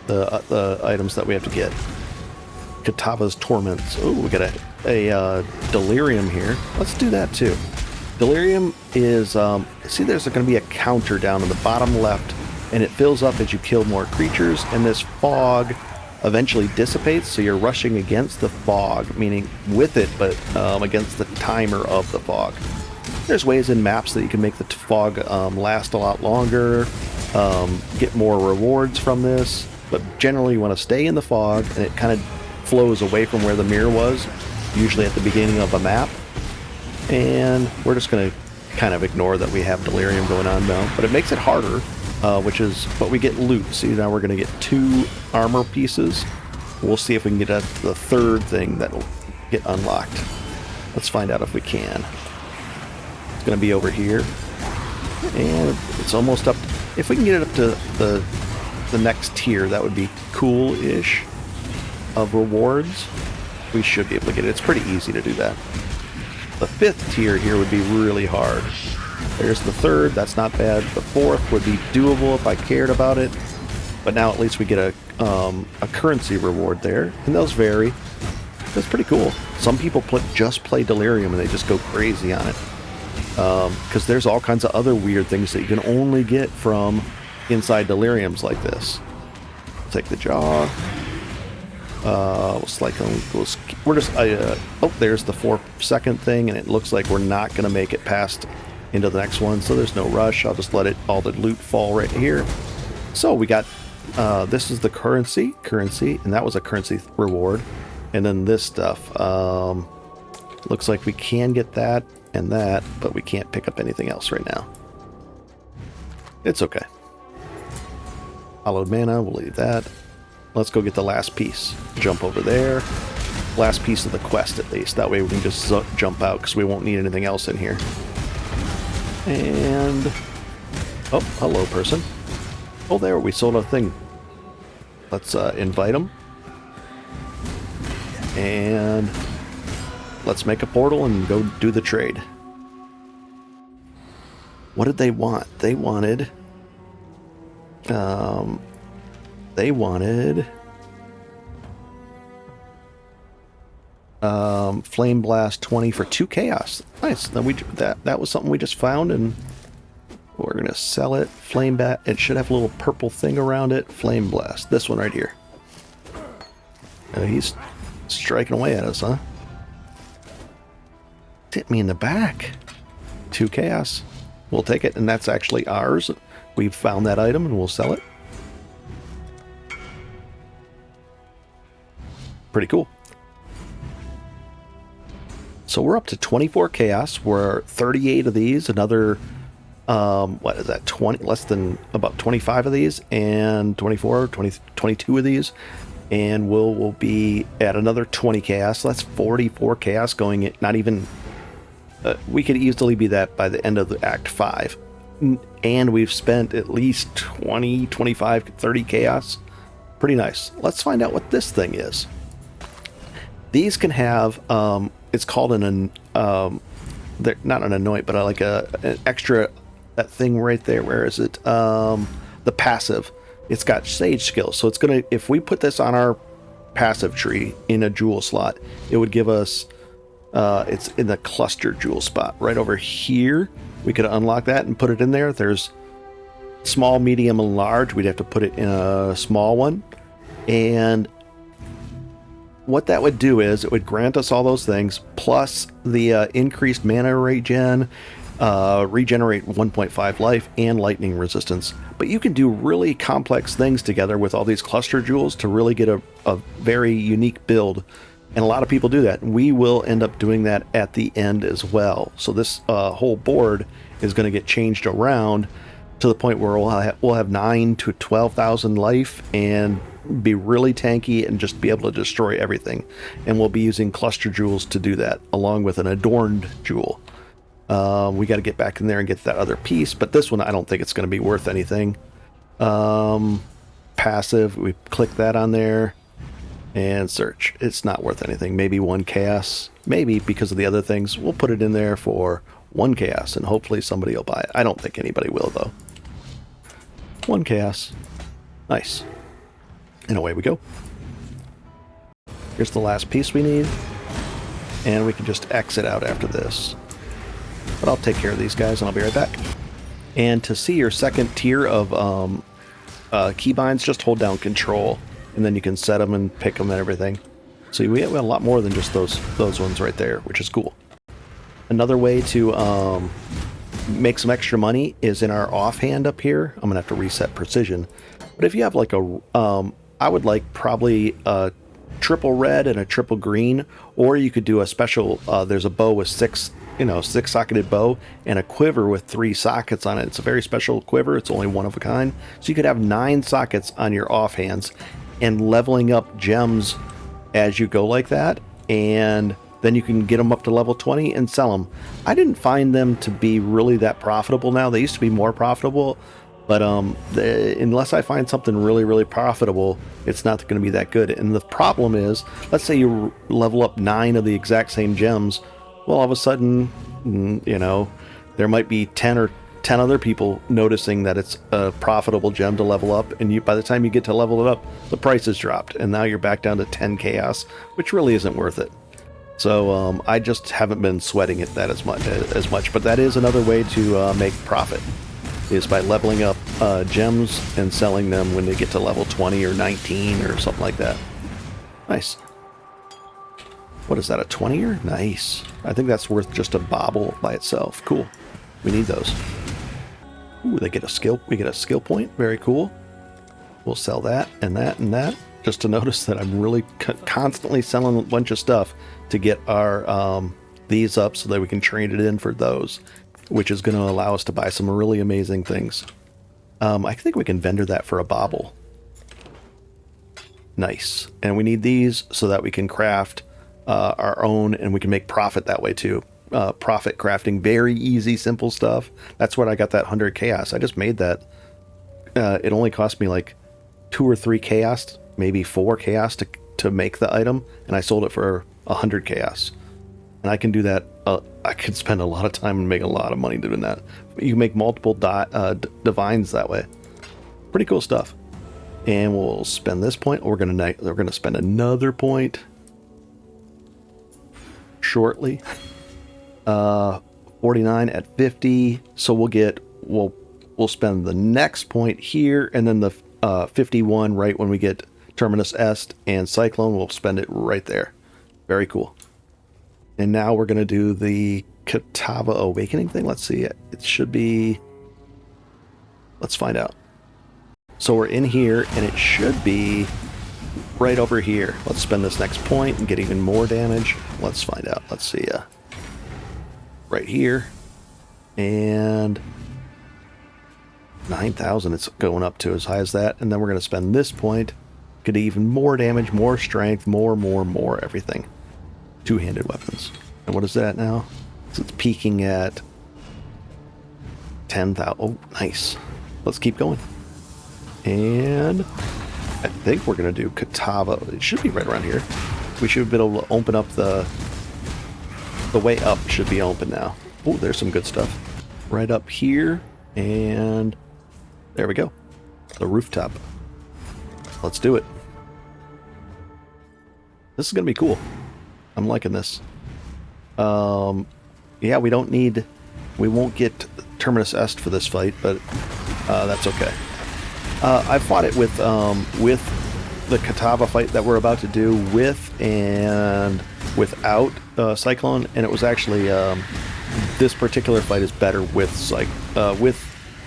The items that we have to get. Kitava's Torments. Oh, we got a delirium here. Let's do that too. Delirium is, see there's going to be a counter down in the bottom left, and it fills up as you kill more creatures, and this fog eventually dissipates, so you're rushing against the fog, meaning with it, but against the timer of the fog. There's ways in maps that you can make the fog last a lot longer, get more rewards from this, but generally you want to stay in the fog, and it kind of flows away from where the mirror was, usually at the beginning of a map. And we're just going to kind of ignore that we have delirium going on now, but it makes it harder, but we get loot. See, now we're going to get 2 armor pieces. We'll see if we can get at the 3rd thing that'll get unlocked. Let's find out if we can. It's going to be over here, and it's almost up. If we can get it up to the next tier, that would be cool-ish of rewards. We should be able to get it. It's pretty easy to do that. The 5th tier here would be really hard. There's the 3rd, that's not bad. The 4th would be doable if I cared about it. But now at least we get a currency reward there, and those vary. That's pretty cool. Some people just play Delirium and they just go crazy on it. Because there's all kinds of other weird things that you can only get from inside Deliriums like this. Take the jaw. We're just, oh, there's the 4-second thing, and it looks like we're not going to make it past into the next one, so there's no rush. I'll just let all the loot fall right here. So we got, this is the currency, and that was a currency reward. And then this stuff, looks like we can get that and that, but we can't pick up anything else right now. It's okay. Hollowed mana, we'll leave that. Let's go get the last piece. Jump over there. Last piece of the quest, at least. That way we can just jump out, because we won't need anything else in here. And... oh, hello, person. Oh, there, we sold a thing. Let's invite them. And let's make a portal and go do the trade. What did they want? They wanted... Flame Blast 20 for 2 chaos. Nice. Then that was something we just found, and we're gonna sell it. Flame Bat. It should have a little purple thing around it. Flame Blast. This one right here. He's striking away at us, huh? Hit me in the back. 2 chaos. We'll take it, and that's actually ours. We've found that item, and we'll sell it. Pretty cool. So we're up to 24 chaos. We're 38 of these. Another, what is that? 20, less than about 25 of these, and 24, 20, 22 of these. And we'll be at another 20 chaos. So that's 44 chaos going in. Not even, we could easily be that by the end of the Act 5. And we've spent at least 20, 25, 30 chaos. Pretty nice. Let's find out what this thing is. These can have, it's called an, not an anoint, but like an extra, that thing right there. Where is it? The passive. It's got sage skills. So it's going to, if we put this on our passive tree in a jewel slot, it would give us, it's in the cluster jewel spot right over here. We could unlock that and put it in there. There's small, medium, and large. We'd have to put it in a small one. And what that would do is it would grant us all those things, plus the increased mana regen, regenerate 1.5 life, and lightning resistance. But you can do really complex things together with all these cluster jewels to really get a very unique build. And a lot of people do that. We will end up doing that at the end as well. So this whole board is going to get changed around to the point where we'll have 9 to 12,000 life and be really tanky and just be able to destroy everything. And we'll be using cluster jewels to do that, along with an adorned jewel. We got to get back in there and get that other piece, but this one I don't think it's going to be worth anything. Passive, we click that on there and search. It's not worth anything. Maybe 1 chaos. Maybe because of the other things. We'll put it in there for 1 chaos and hopefully somebody will buy it. I don't think anybody will, though. 1 chaos. Nice. And away we go. Here's the last piece we need. And we can just exit out after this. But I'll take care of these guys and I'll be right back. And to see your second tier of keybinds, just hold down Control. And then you can set them and pick them and everything. So we have a lot more than just those ones right there, which is cool. Another way to make some extra money is in our offhand up here. I'm going to have to reset precision. But if you have like I would like probably a triple red and a triple green, or you could do a special, there's a bow with 6 socketed bow and a quiver with 3 sockets on it. It's a very special quiver. It's only one of a kind. So you could have 9 sockets on your offhands and leveling up gems as you go like that. And then you can get them up to level 20 and sell them. I didn't find them to be really that profitable now. They used to be more profitable, but unless I find something really, really profitable, it's not going to be that good. And the problem is, let's say you level up 9 of the exact same gems. Well, all of a sudden, there might be 10 other people noticing that it's a profitable gem to level up, and by the time you get to level it up, the price has dropped, and now you're back down to 10 chaos, which really isn't worth it. So I just haven't been sweating it that as much. But that is another way to make profit, is by leveling up gems and selling them when they get to level 20 or 19 or something like that. Nice. What is that, a 20er? Nice. I think that's worth just a bauble by itself. Cool. We need those. Ooh, we get a skill point. Very cool. We'll sell that and that and that. Just to notice that I'm really constantly selling a bunch of stuff to get our these up so that we can trade it in for those, which is going to allow us to buy some really amazing things. I think we can vendor that for a bauble. Nice. And we need these so that we can craft our own, and we can make profit that way too. Profit crafting, very easy, simple stuff. That's what I got that 100 chaos. I just made that. It only cost me like 2 or 3 chaos, maybe 4 chaos to make the item, and I sold it for 100 chaos. And I can do that. I could spend a lot of time and make a lot of money doing that. You can make multiple divines that way. Pretty cool stuff. And we'll spend this point. We're gonna spend another point shortly. 49 at 50. So we'll spend the next point here, and then the 51 right when we get Terminus Est and Cyclone. We'll spend it right there. Very cool. And now we're going to do the Kitava Awakening thing. Let's see. It should be... Let's find out. So we're in here, and it should be right over here. Let's spend this next point and get even more damage. Let's find out. Let's see. Right here. And 9,000 it's going up to, as high as that. And then we're going to spend this point, get even more damage, more strength, more everything. Two-handed weapons. And what is that now? So it's peaking at 10,000. Oh, nice. Let's keep going. And I think we're going to do Kitava. It should be right around here. We should be able to open up the way up should be open now. Oh, there's some good stuff. Right up here. And there we go. The rooftop. Let's do it. This is going to be cool. I'm liking this. Yeah, we won't get Terminus Est for this fight, but that's okay. I fought it with the Kitava fight that we're about to do with and without Cyclone, and it was actually this particular fight is better with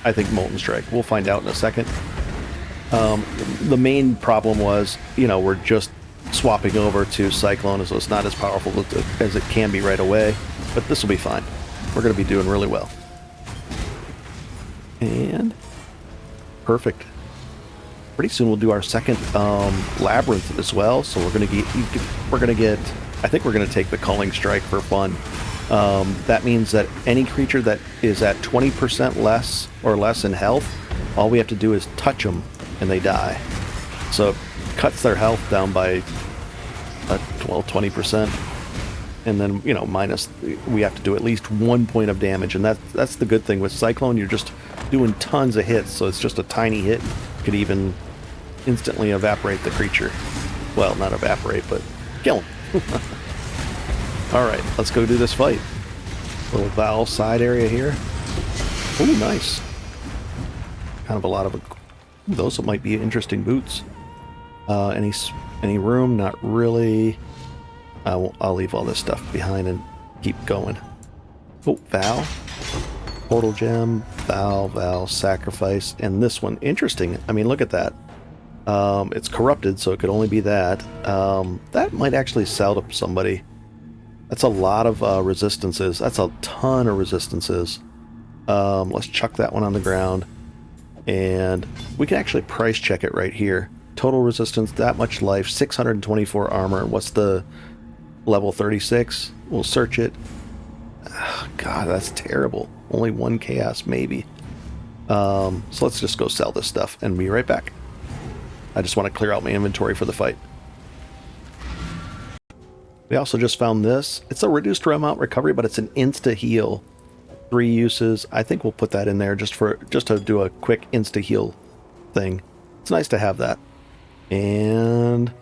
I think Molten Strike. We'll find out in a second. The main problem was, we're just swapping over to Cyclone, so it's not as powerful as it can be right away, but this will be fine. We're going to be doing really well. And perfect. Pretty soon we'll do our second labyrinth as well, so we're going to get I think we're going to take the Culling Strike for fun. That means that any creature that is at 20% less or less in health, all we have to do is touch them and they die. So it cuts their health down by 20%. And then, minus, we have to do at least 1 point of damage. And that's the good thing with Cyclone. You're just doing tons of hits, so it's just a tiny hit. Could even instantly evaporate the creature. Well, not evaporate, but kill him. Alright, let's go do this fight. Little Val side area here. Oh, nice. Kind of a lot of... those might be interesting boots. Any room? Not really. I'll leave all this stuff behind and keep going. Oh, Val. Portal Gem. Val. Sacrifice. And this one. Interesting. I mean, look at that. It's corrupted, so it could only be that. That might actually sell to somebody. That's a lot of resistances. That's a ton of resistances. Let's chuck that one on the ground. And we can actually price check it right here. Total resistance, that much life, 624 armor. What's the level 36? We'll search it. Oh, God, that's terrible. Only 1 chaos, maybe. So let's just go sell this stuff and be right back. I just want to clear out my inventory for the fight. We also just found this. It's a reduced amount recovery, but it's an insta heal. 3 uses. I think we'll put that in there just to do a quick insta heal thing. It's nice to have that. And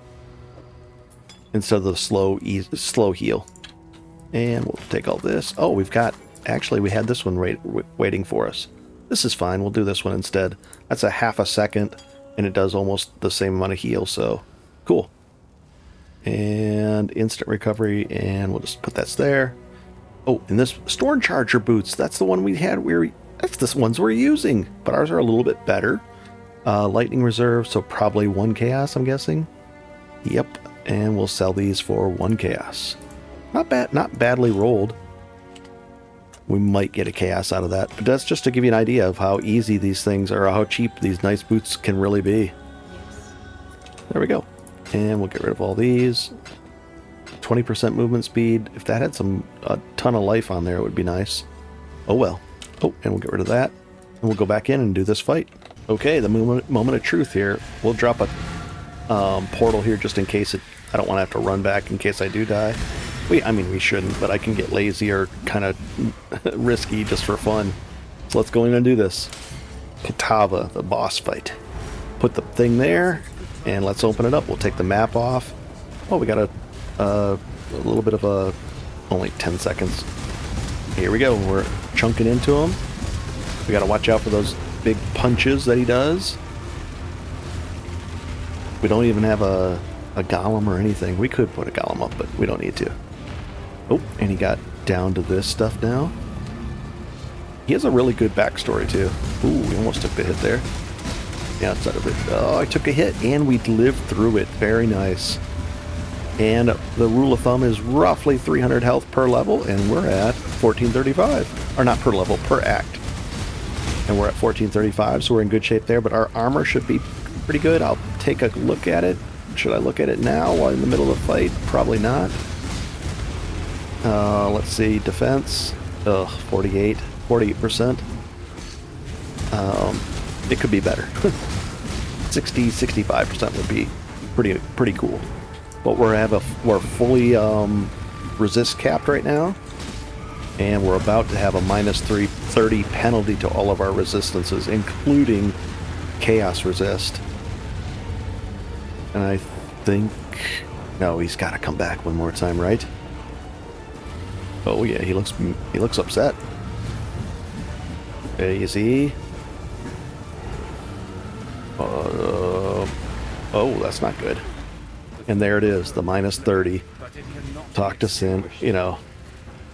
instead of the slow heal. And we'll take all this. Oh, we had this one waiting for us. This is fine. We'll do this one instead. That's a half a second, and it does almost the same amount of heal, so cool. And instant recovery, and we'll just put that there. Oh, and this Storm Charger boots, that's the one we had. That's the ones we're using, but ours are a little bit better. Lightning reserve, so probably 1 chaos, I'm guessing. Yep, and we'll sell these for 1 chaos. Not bad, not badly rolled. We might get a chaos out of that. But that's just to give you an idea of how easy these things are, how cheap these nice boots can really be. There we go. And we'll get rid of all these. 20% movement speed. If that had a ton of life on there, it would be nice. Oh well. Oh, and we'll get rid of that. And we'll go back in and do this fight. Okay, the moment of truth here. We'll drop a portal here just in case I don't want to have to run back in case I do die. I mean, we shouldn't, but I can get lazy or kind of risky just for fun. So let's go in and do this. Kitava, the boss fight. Put the thing there, and let's open it up. We'll take the map off. Oh, we got a little bit of only 10 seconds. Here we go. We're chunking into him. We got to watch out for those big punches that he does. We don't even have a golem or anything. We could put a golem up, but we don't need to. Oh, and he got down to this stuff now. He has a really good backstory, too. Ooh, we almost took the hit there. Yeah, outside of it. Oh, I took a hit, and we lived through it. Very nice. And the rule of thumb is roughly 300 health per level, and we're at 1435. Or not per level, per act. And we're at 1435, so we're in good shape there, but our armor should be pretty good. I'll take a look at it. Should I look at it now while in the middle of the fight? Probably not. Let's see, defense. 48%. It could be better. 65% would be pretty cool. But we're fully resist capped right now, and we're about to have a minus 330 penalty to all of our resistances, including chaos resist. And I think no, he's got to come back one more time, right? Oh yeah, he looks upset. You see? Oh, that's not good. And there it is, the minus 30. Talked us in,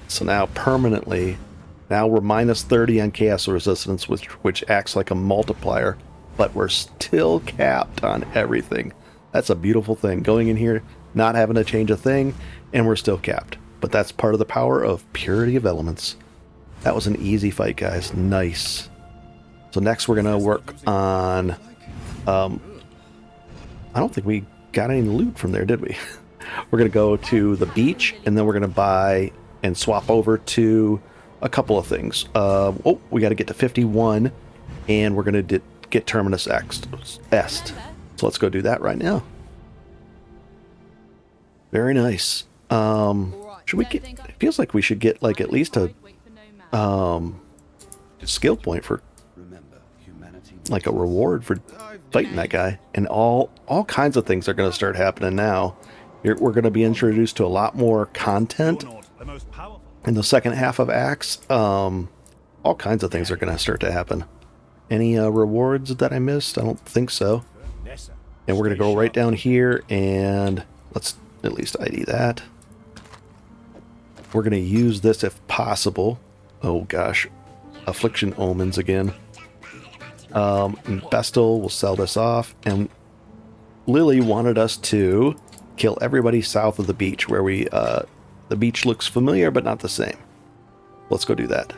So now permanently, now we're minus 30 on chaos resistance, which acts like a multiplier, but we're still capped on everything. That's a beautiful thing. Going in here, not having to change a thing, and we're still capped. But that's part of the power of purity of elements. That was an easy fight, guys. Nice. So next we're going to work on... I don't think we got any loot from there, did we? We're going to go to the beach, and then we're going to buy and swap over to a couple of things. We got to get to 51, and we're going to get Terminus Est. So let's go do that right now. Very nice. Should we get... It feels like we should get like at least a skill point for like a reward for fighting that guy. And all kinds of things are going to start happening now. We're going to be introduced to a lot more content in the second half of Acts. All kinds of things are going to start to happen. Any rewards that I missed? I don't think so. And we're going to go right down here, and let's at least ID that. We're going to use this if possible. Oh gosh. Affliction Omens again. Bestel will sell this off, and Lily wanted us to kill everybody south of the beach, where the beach looks familiar but not the same. Let's go do that.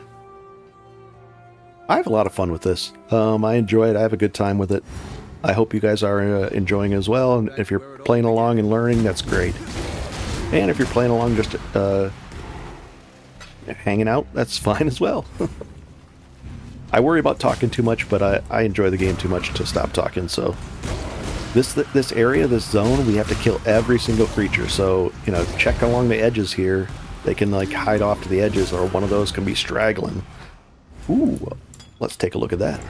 I have a lot of fun with this. I enjoy it. I have a good time with it. I hope you guys are enjoying as well, and if you're playing along and learning, that's great. And if you're playing along just hanging out, that's fine as well. I worry about talking too much, but I enjoy the game too much to stop talking. So this area, this zone, we have to kill every single creature. So, check along the edges here. They can like hide off to the edges, or one of those can be straggling. Ooh, let's take a look at that.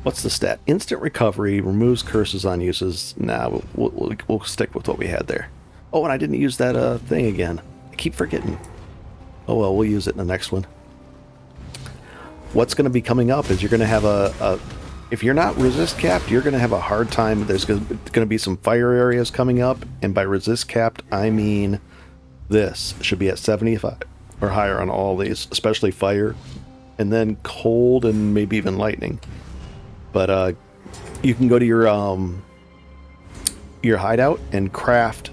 What's the stat? Instant recovery, removes curses on uses. Nah, we'll stick with what we had there. Oh, and I didn't use that thing again. I keep forgetting. Oh well, we'll use it in the next one. What's going to be coming up is you're going to have if you're not resist capped, you're going to have a hard time. There's going to be some fire areas coming up, and by resist capped, I mean this should be at 75 or higher on all these, especially fire, and then cold and maybe even lightning. But you can go to your hideout and craft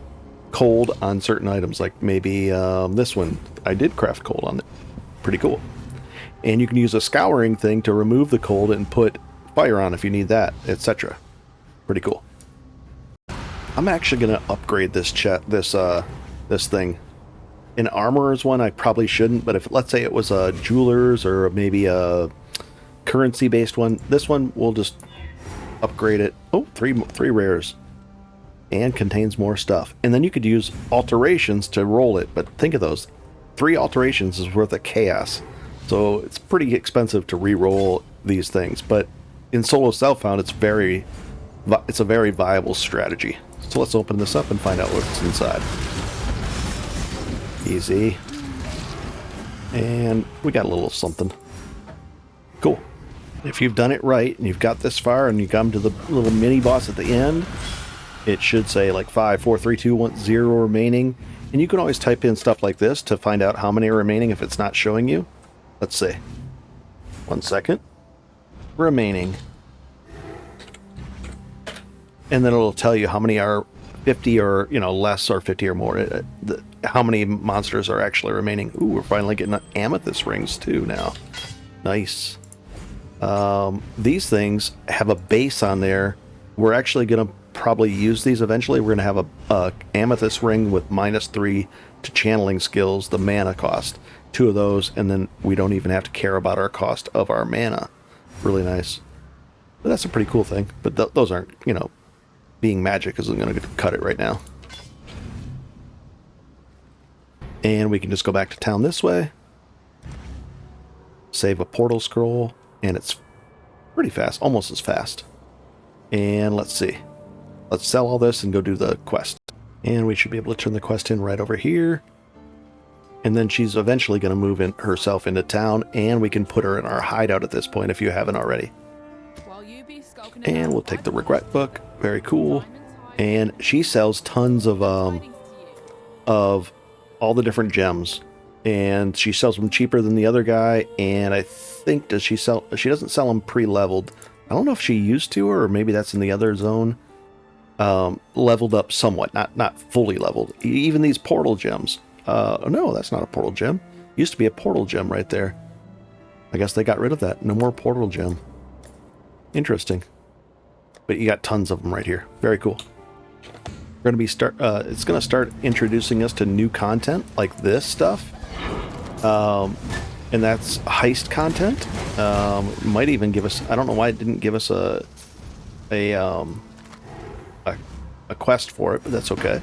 cold on certain items, like maybe this one. I did craft cold on it Pretty cool. And you can use a scouring thing to remove the cold and put fire on if you need that, etc. Pretty cool. I'm actually going to upgrade this this thing. An armorer's one I probably shouldn't, but if let's say it was a jeweler's or maybe a currency based one, this one we'll just upgrade it. Oh, three rares. And contains more stuff. And then you could use alterations to roll it, but think of those. 3 alterations is worth a chaos. So it's pretty expensive to re-roll these things, but in solo self-found it's a very viable strategy. So let's open this up and find out what's inside. Easy. And we got a little something. Cool. If you've done it right and you've got this far and you come to the little mini boss at the end, it should say like 5, 4, 3, 2, 1, 0 remaining. And you can always type in stuff like this to find out how many are remaining if it's not showing you. Let's see. 1 second. Remaining. And then it'll tell you how many are 50 or, less, or 50 or more. How many monsters are actually remaining. Ooh, we're finally getting amethyst rings too now. Nice. These things have a base on there. We're actually going to probably use these eventually. We're going to have a amethyst ring with -3 to channeling skills, the mana cost. 2 of those, and then we don't even have to care about our cost of our mana. Really nice. But that's a pretty cool thing. But those aren't, being magic isn't going to cut it right now. And we can just go back to town this way. Save a portal scroll, and it's pretty fast, almost as fast. And let's see. Let's sell all this and go do the quest. And we should be able to turn the quest in right over here. And then she's eventually going to move herself into town, and we can put her in our hideout at this point if you haven't already. And we'll take the regret book. Very cool. And she sells tons of all the different gems. And she sells them cheaper than the other guy. And I think she doesn't sell them pre-leveled. I don't know if she used to, or maybe that's in the other zone. Leveled up somewhat, not fully leveled. Even these portal gems. No, that's not a portal gem. Used to be a portal gem right there. I guess they got rid of that. No more portal gem. Interesting. But you got tons of them right here. Very cool. We're going to be it's going to start introducing us to new content like this stuff. And that's heist content. Might even give us, I don't know why it didn't give us a quest for it, but that's okay.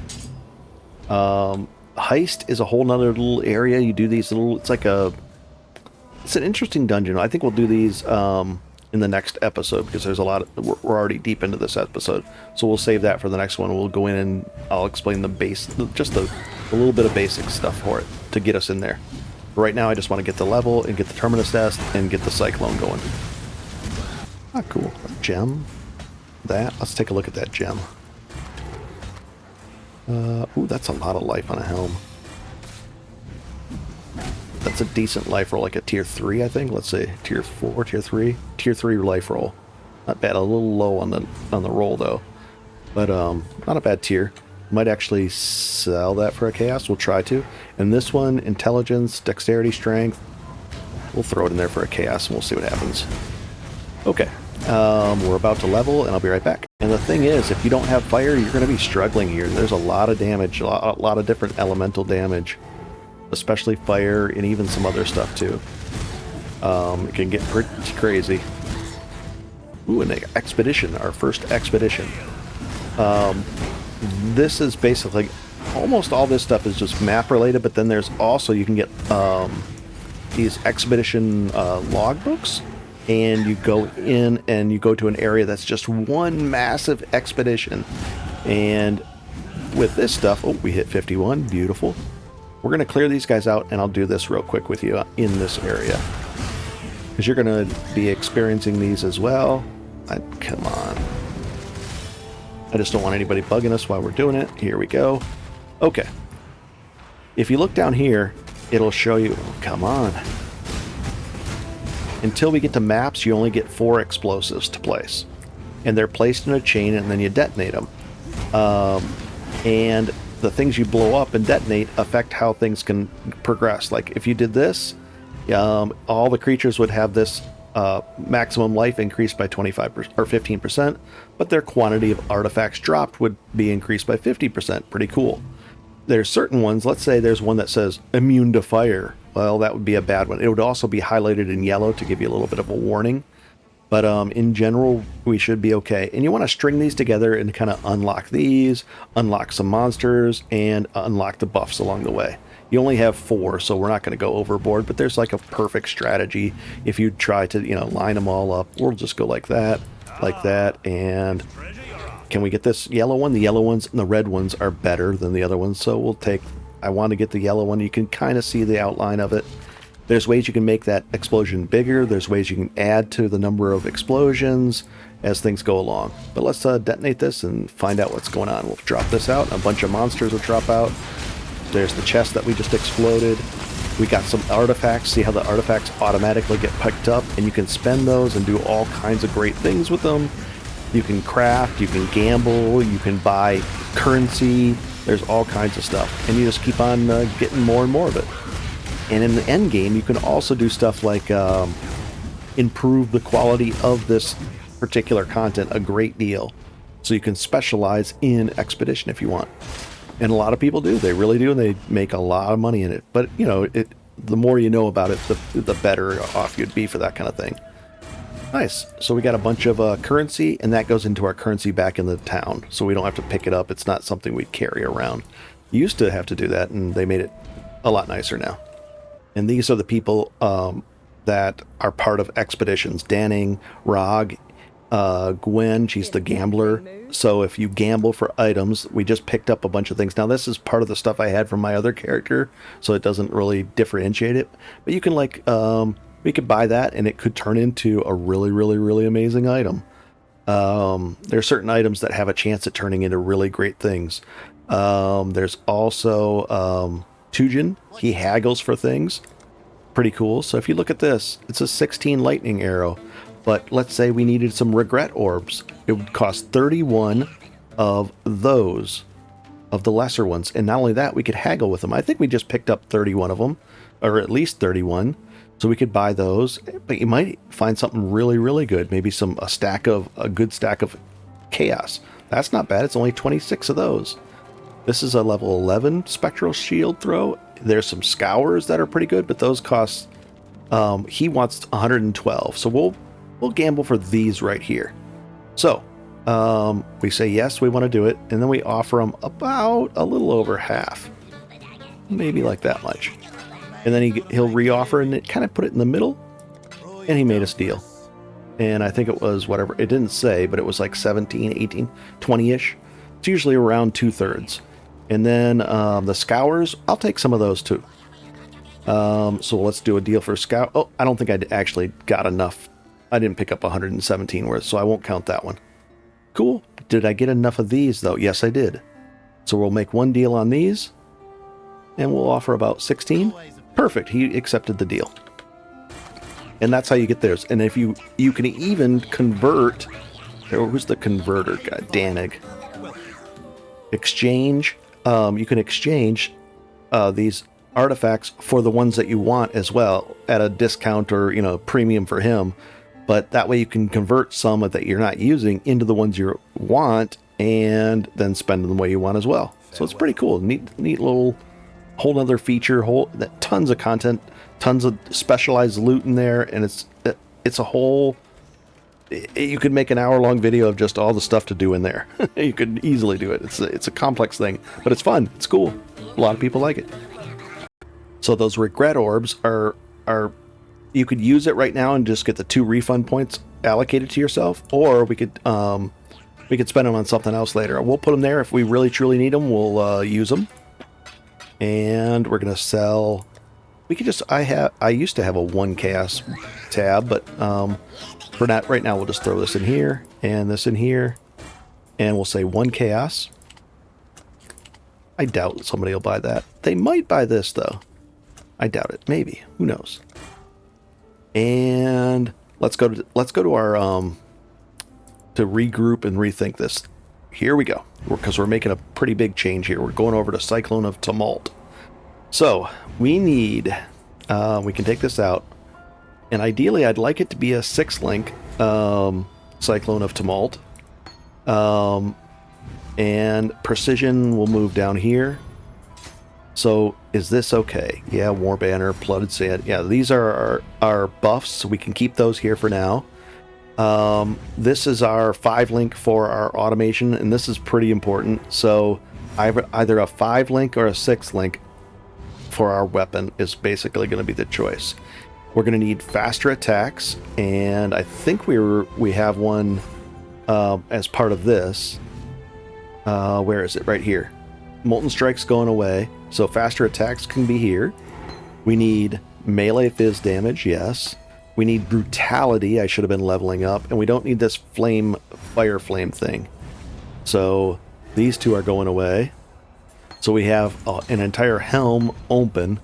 Heist is a whole nother little area. You do these little, it's an interesting dungeon. I think we'll do these in the next episode because there's a lot of, we're already deep into this episode. So we'll save that for the next one. We'll go in and I'll explain the base, just a little bit of basic stuff for it to get us in there. Right now I just want to get the level and get the Terminus Nest and get the Cyclone going. Ah, cool. A gem. Let's take a look at that gem. Ooh, that's a lot of life on a helm. That's a decent life roll, like a tier 3, I think. Let's say tier 4, tier 3. Tier 3 life roll. Not bad. A little low on the roll, though. But not a bad tier. Might actually sell that for a chaos. We'll try to. And this one, intelligence, dexterity, strength. We'll throw it in there for a chaos, and we'll see what happens. Okay. We're about to level, and I'll be right back. And the thing is, if you don't have fire, you're going to be struggling here. There's a lot of damage, a lot of different elemental damage. Especially fire, and even some other stuff, too. It can get pretty crazy. Ooh, an expedition. Our first expedition. This is basically... Almost all this stuff is just map-related, but then there's also... You can get these expedition logbooks. And you go in and you go to an area that's just one massive expedition. And with this stuff... Oh, we hit 51. Beautiful. We're going to clear these guys out, and I'll do this real quick with you in this area. Because you're going to be experiencing these as well. Come on. I just don't want anybody bugging us while we're doing it. Here we go. Okay. If you look down here, it'll show you... Oh, come on. Until we get to maps, you only get 4 explosives to place. And they're placed in a chain, and then you detonate them. And the things you blow up and detonate affect how things can progress. Like, if you did this, All the creatures would have this maximum life increased by 25% or 15%, but their quantity of artifacts dropped would be increased by 50%. Pretty cool. There's certain ones, let's say there's one that says immune to fire. Well, that would be a bad one. It would also be highlighted in yellow to give you a little bit of a warning. But in general, we should be okay. And you want to string these together and kind of unlock these, unlock some monsters, and unlock the buffs along the way. You only have 4, so we're not going to go overboard, but there's like a perfect strategy if you try to, line them all up. We'll just go like that, and can we get this yellow one? The yellow ones and the red ones are better than the other ones, so we'll take, I want to get the yellow one. You can kind of see the outline of it. There's ways you can make that explosion bigger. There's ways you can add to the number of explosions as things go along. But let's detonate this and find out what's going on. We'll drop this out. A bunch of monsters will drop out. There's the chest that we just exploded. We got some artifacts. See how the artifacts automatically get picked up, and you can spend those and do all kinds of great things with them. You can craft, you can gamble, you can buy currency. There's all kinds of stuff, and you just keep on getting more and more of it. And in the end game, you can also do stuff like improve the quality of this particular content a great deal. So you can specialize in expedition if you want. And a lot of people do. They really do, and they make a lot of money in it. But, the more you know about it, the better off you'd be for that kind of thing. Nice. So we got a bunch of currency, and that goes into our currency back in the town. So we don't have to pick it up. It's not something we carry around. You used to have to do that, and they made it a lot nicer now. And these are the people that are part of expeditions. Danning, Rog, Gwen, she's the gambler. So if you gamble for items, we just picked up a bunch of things. Now this is part of the stuff I had from my other character, so it doesn't really differentiate it. But you can we could buy that, and it could turn into a really, really, really amazing item. There are certain items that have a chance at turning into really great things. There's also Tujin. He haggles for things. Pretty cool. So if you look at this, it's a 16 lightning arrow. But let's say we needed some regret orbs. It would cost 31 of those, of the lesser ones. And not only that, we could haggle with them. I think we just picked up 31 of them, or at least 31. So we could buy those. But you might find something really, really good. Maybe a good stack of chaos. That's not bad. It's only 26 of those. This is a level 11 spectral shield throw. There's some scours that are pretty good, but those cost, he wants 112. So we'll gamble for these right here. So we say yes, we want to do it, and then we offer him about a little over half, maybe like that much, and then he'll reoffer and kind of put it in the middle, and he made us deal. And I think it was whatever, it didn't say, but it was like 17, 18, 20-ish. It's usually around 2/3. And then the scours, I'll take some of those too. So let's do a deal for scour. Oh, I don't think I actually got enough. I didn't pick up 117 worth, so I won't count that one. Cool. Did I get enough of these, though? Yes, I did. So we'll make one deal on these, and we'll offer about 16. Perfect. He accepted the deal. And that's how you get theirs. And if you can even convert... Who's the converter guy? Danig. Exchange. You can exchange these artifacts for the ones that you want as well at a discount or, premium for him. But that way you can convert some that you're not using into the ones you want and then spend them the way you want as well. So it's pretty cool. Neat little whole other feature, tons of content, tons of specialized loot in there. And it's a whole, you could make an hour-long video of just all the stuff to do in there. You could easily do it. It's a complex thing, but it's fun. It's cool. A lot of people like it. So those regret orbs are you could use it right now and just get the 2 refund points allocated to yourself, or we could spend them on something else later. We'll put them there if we really truly need them. We'll use them, and we're gonna sell. We could just I used to have a 1 chaos tab, but for that right now we'll just throw this in here and this in here, and we'll say 1 chaos. I doubt somebody will buy that. They might buy this though. I doubt it. Maybe. Who knows? And let's go to our to regroup and rethink this. Here we go, because we're making a pretty big change here. We're going over to Cyclone of Tumult. So we need We can take this out. And ideally, I'd like it to be a 6-link Cyclone of Tumult. And Precision will move down here. So, is this okay? Yeah, War Banner, Blooded Sand. Yeah, these are our buffs, so we can keep those here for now. This is our 5-link for our automation, and this is pretty important. So, either a 5-link or a 6-link for our weapon is basically going to be the choice. We're going to need faster attacks, and I think we have one as part of this. Where is it? Right here. Molten Strike's going away, so faster attacks can be here. We need melee fizz damage, yes. We need brutality. I should have been leveling up, and we don't need this fire flame thing. So these two are going away. So we have an entire helm open,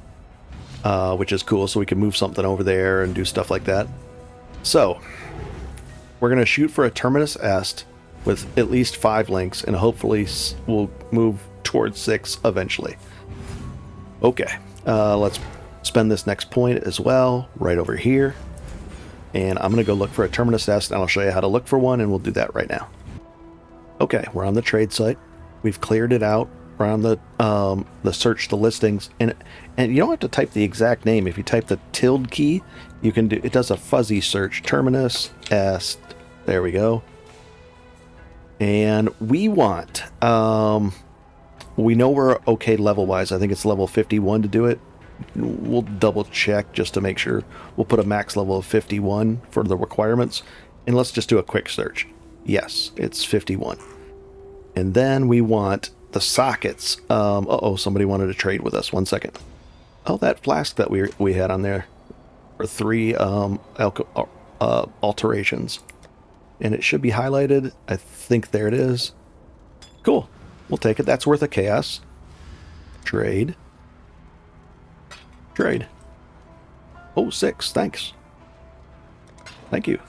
which is cool. So we can move something over there and do stuff like that. So we're going to shoot for a Terminus Est with at least 5 links, and hopefully we'll move towards 6 eventually. Okay, let's spend this next point as well, right over here. And I'm going to go look for a Terminus Est, and I'll show you how to look for one, and we'll do that right now. Okay, we're on the trade site. We've cleared it out. We're on the search the listings, and you don't have to type the exact name. If you type the tilde key, you can do. It does a fuzzy search. Terminus Est. There we go. And we want. We know we're okay level-wise. I think it's level 51 to do it. We'll double check just to make sure. We'll put a max level of 51 for the requirements. And let's just do a quick search. Yes, it's 51. And then we want the sockets. Somebody wanted to trade with us. 1 second. Oh, that flask that we had on there for 3 alterations. And it should be highlighted. I think there it is. Cool. We'll take it. That's worth a chaos. Trade. Trade. Oh, 6. Thanks. Thank you.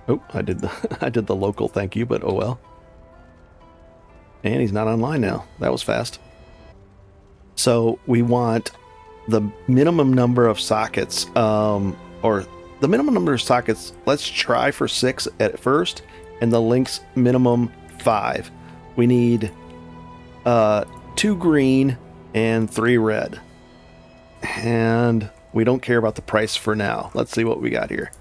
Oh, I did the local thank you, but oh well. And he's not online now. That was fast. So we want the minimum number of sockets, or the minimum number of sockets. Let's try for 6 at first, and the links minimum 5. We need 2 green and 3 red, and we don't care about the price for now. Let's see what we got here.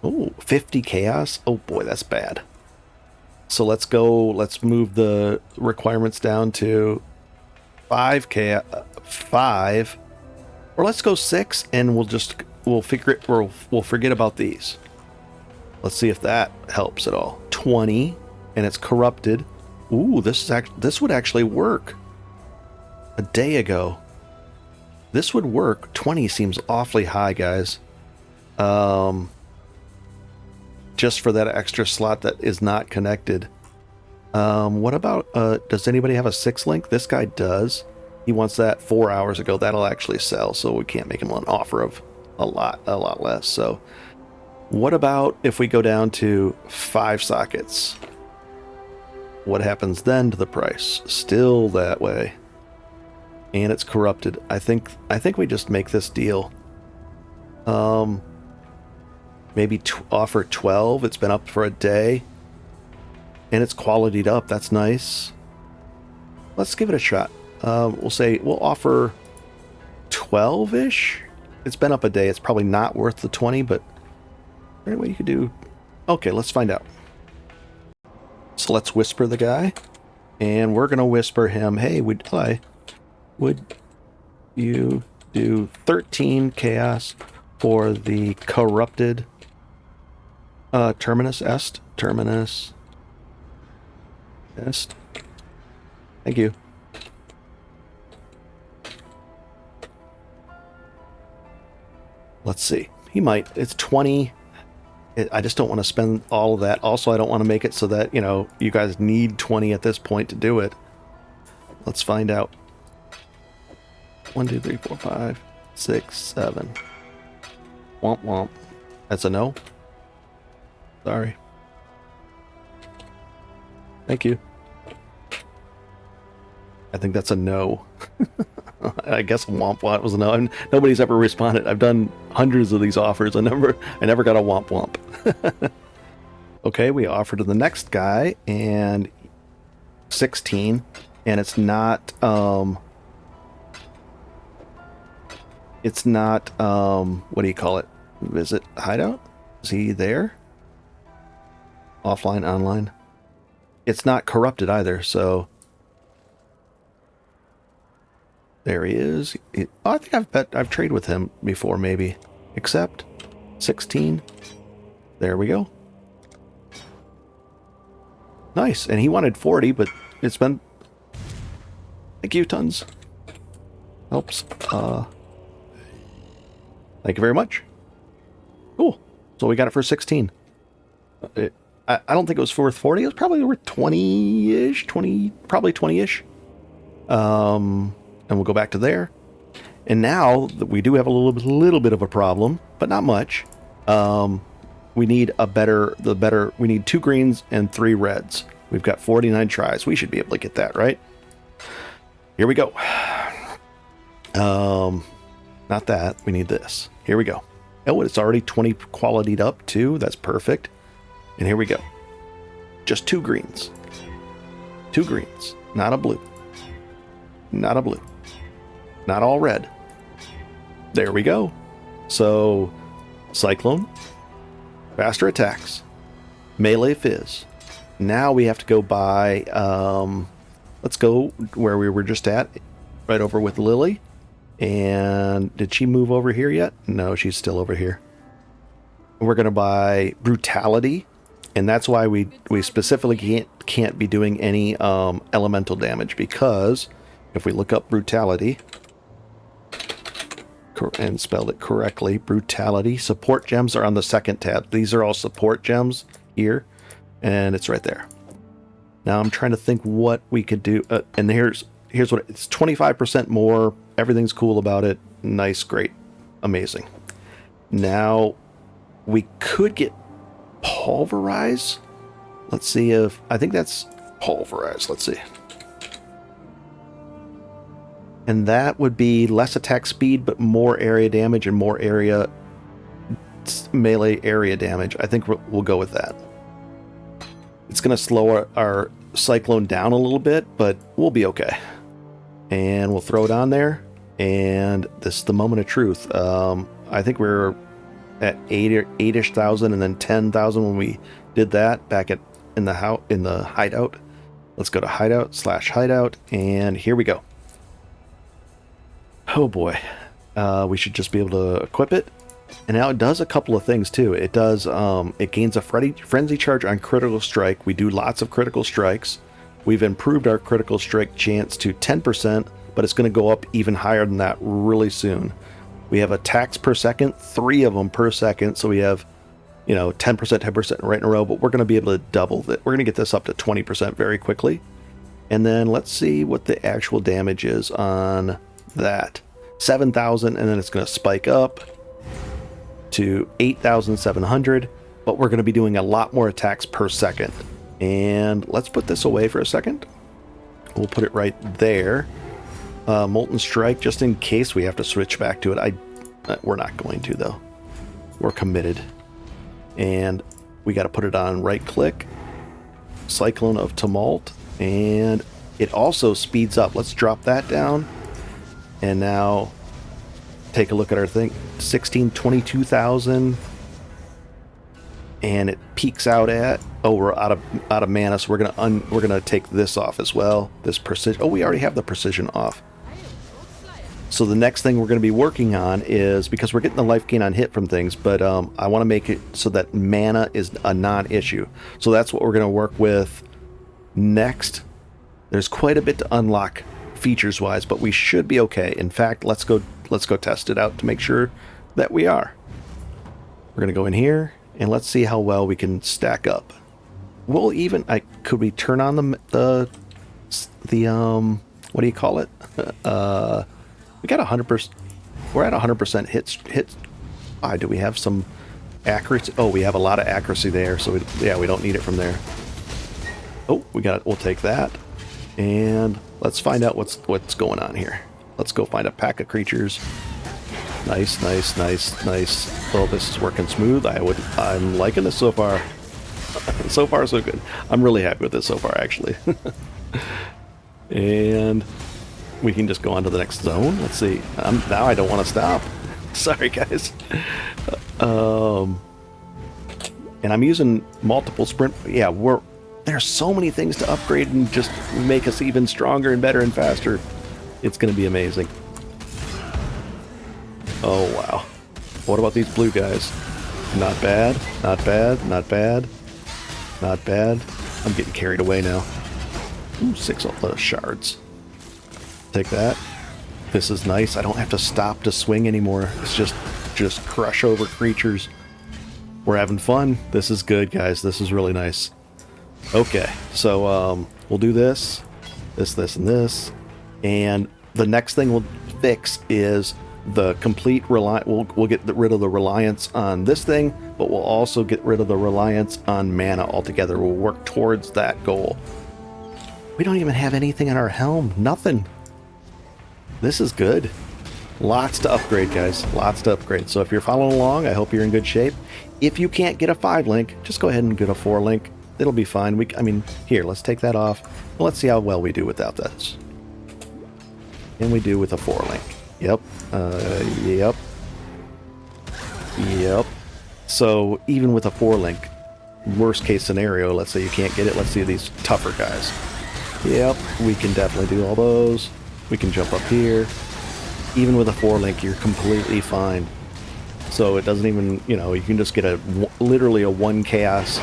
Oh, 50 chaos. Oh boy, that's bad. So let's go. Let's move the requirements down to 5 chaos, 5, or let's go 6, and we'll figure it. We'll forget about these. Let's see if that helps at all. 20, and it's corrupted. Ooh, this would actually work. A day ago, this would work. 20 seems awfully high, guys. Just for that extra slot that is not connected. What about, does anybody have a 6-link? This guy does. He wants that 4 hours ago. That'll actually sell, so we can't make him an offer of a lot less. So what about if we go down to 5 sockets? What happens then to the price? Still that way. And it's corrupted. I think we just make this deal. Maybe offer 12. It's been up for a day. And it's qualitied up. That's nice. Let's give it a shot. We'll offer 12-ish. It's been up a day. It's probably not worth the 20, but anyway, you could do. Okay, let's find out. So let's whisper the guy. And we're going to whisper him, hey, would you do 13 chaos for the corrupted Terminus Est? Terminus Est. Thank you. Let's see. He might. It's 20. I just don't want to spend all of that. Also, I don't want to make it so that, you guys need 20 at this point to do it. Let's find out. 1, 2, 3, 4, 5, 6, 7. Womp womp. That's a no. Sorry. Thank you. I think that's a no. I guess Womp Womp was a no. Nobody's ever responded. I've done hundreds of these offers. I never got a Womp Womp. Okay, we offer to the next guy, and 16, and it's not what do you call it? Visit hideout? Is he there? Offline, online? It's not corrupted either, so there he is. I think I've traded with him before, maybe. Accept. 16. There we go. Nice. And he wanted 40, but it's been... Thank you, tons. Helps. Thank you very much. Cool. So we got it for 16. I don't think it was worth 40. It was probably worth 20-ish. Probably 20-ish. And we'll go back to there. And now we do have a little bit of a problem, but not much. We need we need 2 greens and 3 reds. We've got 49 tries. We should be able to get that, right? Here we go. Not that. We need this. Here we go. Oh, it's already 20 qualityed up too. That's perfect. And here we go. Just 2 greens. 2 greens. Not a blue. Not a blue. Not all red. There we go. So, Cyclone. Faster attacks. Melee fizz. Now we have to go by, let's go where we were just at. Right over with Lily. And did she move over here yet? No, she's still over here. We're going to buy Brutality. And that's why we specifically can't be doing any elemental damage, because if we look up Brutality and spelled it correctly, Brutality, support gems are on the second tab. These are all support gems here, and it's right there. Now I'm trying to think what we could do, and here's what it's 25% more. Everything's cool about it. Nice, great, amazing. Now we could get Pulverize. Let's see if I think that's Pulverize. Let's see. And that would be less attack speed, but more area damage and more melee area damage. I think we'll go with that. It's going to slow our Cyclone down a little bit, but we'll be okay. And we'll throw it on there. And this is the moment of truth. I think we're at 8-ish thousand and then 10,000 when we did that back in the hideout. Let's go to hideout/hideout, and here we go. Oh boy, we should just be able to equip it. And now it does a couple of things too. It does it gains a frenzy charge on critical strike. We do lots of critical strikes. We've improved our critical strike chance to 10%, but it's going to go up even higher than that really soon. We have attacks per second, 3 of them per second. So we have, 10%, 10% right in a row, but we're going to be able to double that. We're going to get this up to 20% very quickly. And then let's see what the actual damage is on that. 7,000, and then it's going to spike up to 8,700, but we're going to be doing a lot more attacks per second. And let's put this away for a second. We'll put it right there. Molten Strike, just in case we have to switch back to it. We're not going to, though. We're committed. And we got to put it on right click. Cyclone of Tumult. And it also speeds up. Let's drop that down. And now take a look at our thing. 22,000. And it peaks out at, we're out of mana, so we're gonna take this off as well. This precision. Oh, we already have the precision off. So the next thing we're going to be working on is, because we're getting the life gain on hit from things, but I want to make it so that mana is a non-issue. So that's what we're going to work with next. There's quite a bit to unlock features-wise, but we should be okay. In fact, let's go test it out to make sure that we are. We're going to go in here and let's see how well we can stack up. We'll even could we turn on the what do you call it? We got 100%. We're at 100% hits. Do we have some accuracy? Oh, we have a lot of accuracy there. So we don't need it from there. Oh, we'll take that. And let's find out what's going on here. Let's go find a pack of creatures. Nice, nice, nice, nice. Oh, this is working smooth. I'm liking this so far. So far, so good. I'm really happy with this so far, actually. And we can just go on to the next zone. Let's see. Now I don't want to stop. Sorry, guys. And I'm using multiple sprint. Yeah, there's so many things to upgrade and just make us even stronger and better and faster. It's going to be amazing. Oh, wow. What about these blue guys? Not bad, not bad, not bad, not bad. I'm getting carried away now. Ooh, 6 shards. Take that. This is nice. I don't have to stop to swing anymore. It's just crush over creatures. We're having fun. This is good, guys. This is really nice. Okay, so we'll do this, and this. And the next thing we'll fix is the complete we'll get rid of the reliance on this thing, but we'll also get rid of the reliance on mana altogether. We'll work towards that goal. We don't even have anything on our helm. Nothing. This is good. Lots to upgrade, guys. Lots to upgrade. So if you're following along, I hope you're in good shape. If you can't get a 5 link, just go ahead and get a 4 link. It'll be fine. I mean, here, let's take that off. Let's see how well we do without this. And we do with a 4 link. Yep. Yep. Yep. So even with a 4 link, worst case scenario, let's say you can't get it. Let's see these tougher guys. Yep. We can definitely do all those. We can jump up here. Even with a 4 link, you're completely fine. So it doesn't even, you can just get literally a 1 chaos.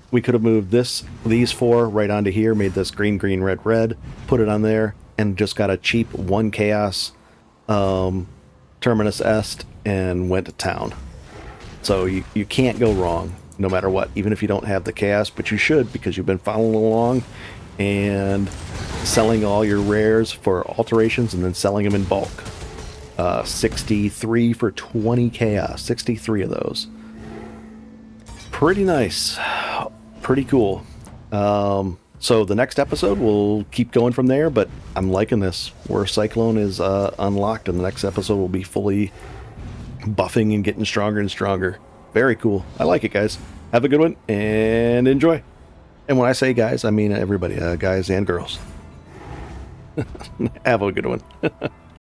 We could have moved these 4 right onto here, made this green, green, red, red, put it on there, and just got a cheap 1 chaos Terminus Est and went to town. So you can't go wrong no matter what, even if you don't have the chaos, but you should because you've been following along and selling all your rares for alterations and then selling them in bulk. 63 for 20 chaos, 63 of those. Pretty nice. Pretty cool. So the next episode, we'll keep going from there, but I'm liking this. Where Cyclone is unlocked, and the next episode will be fully buffing and getting stronger and stronger. Very cool. I like it, guys. Have a good one, and enjoy. And when I say guys, I mean everybody, guys and girls. Have a good one.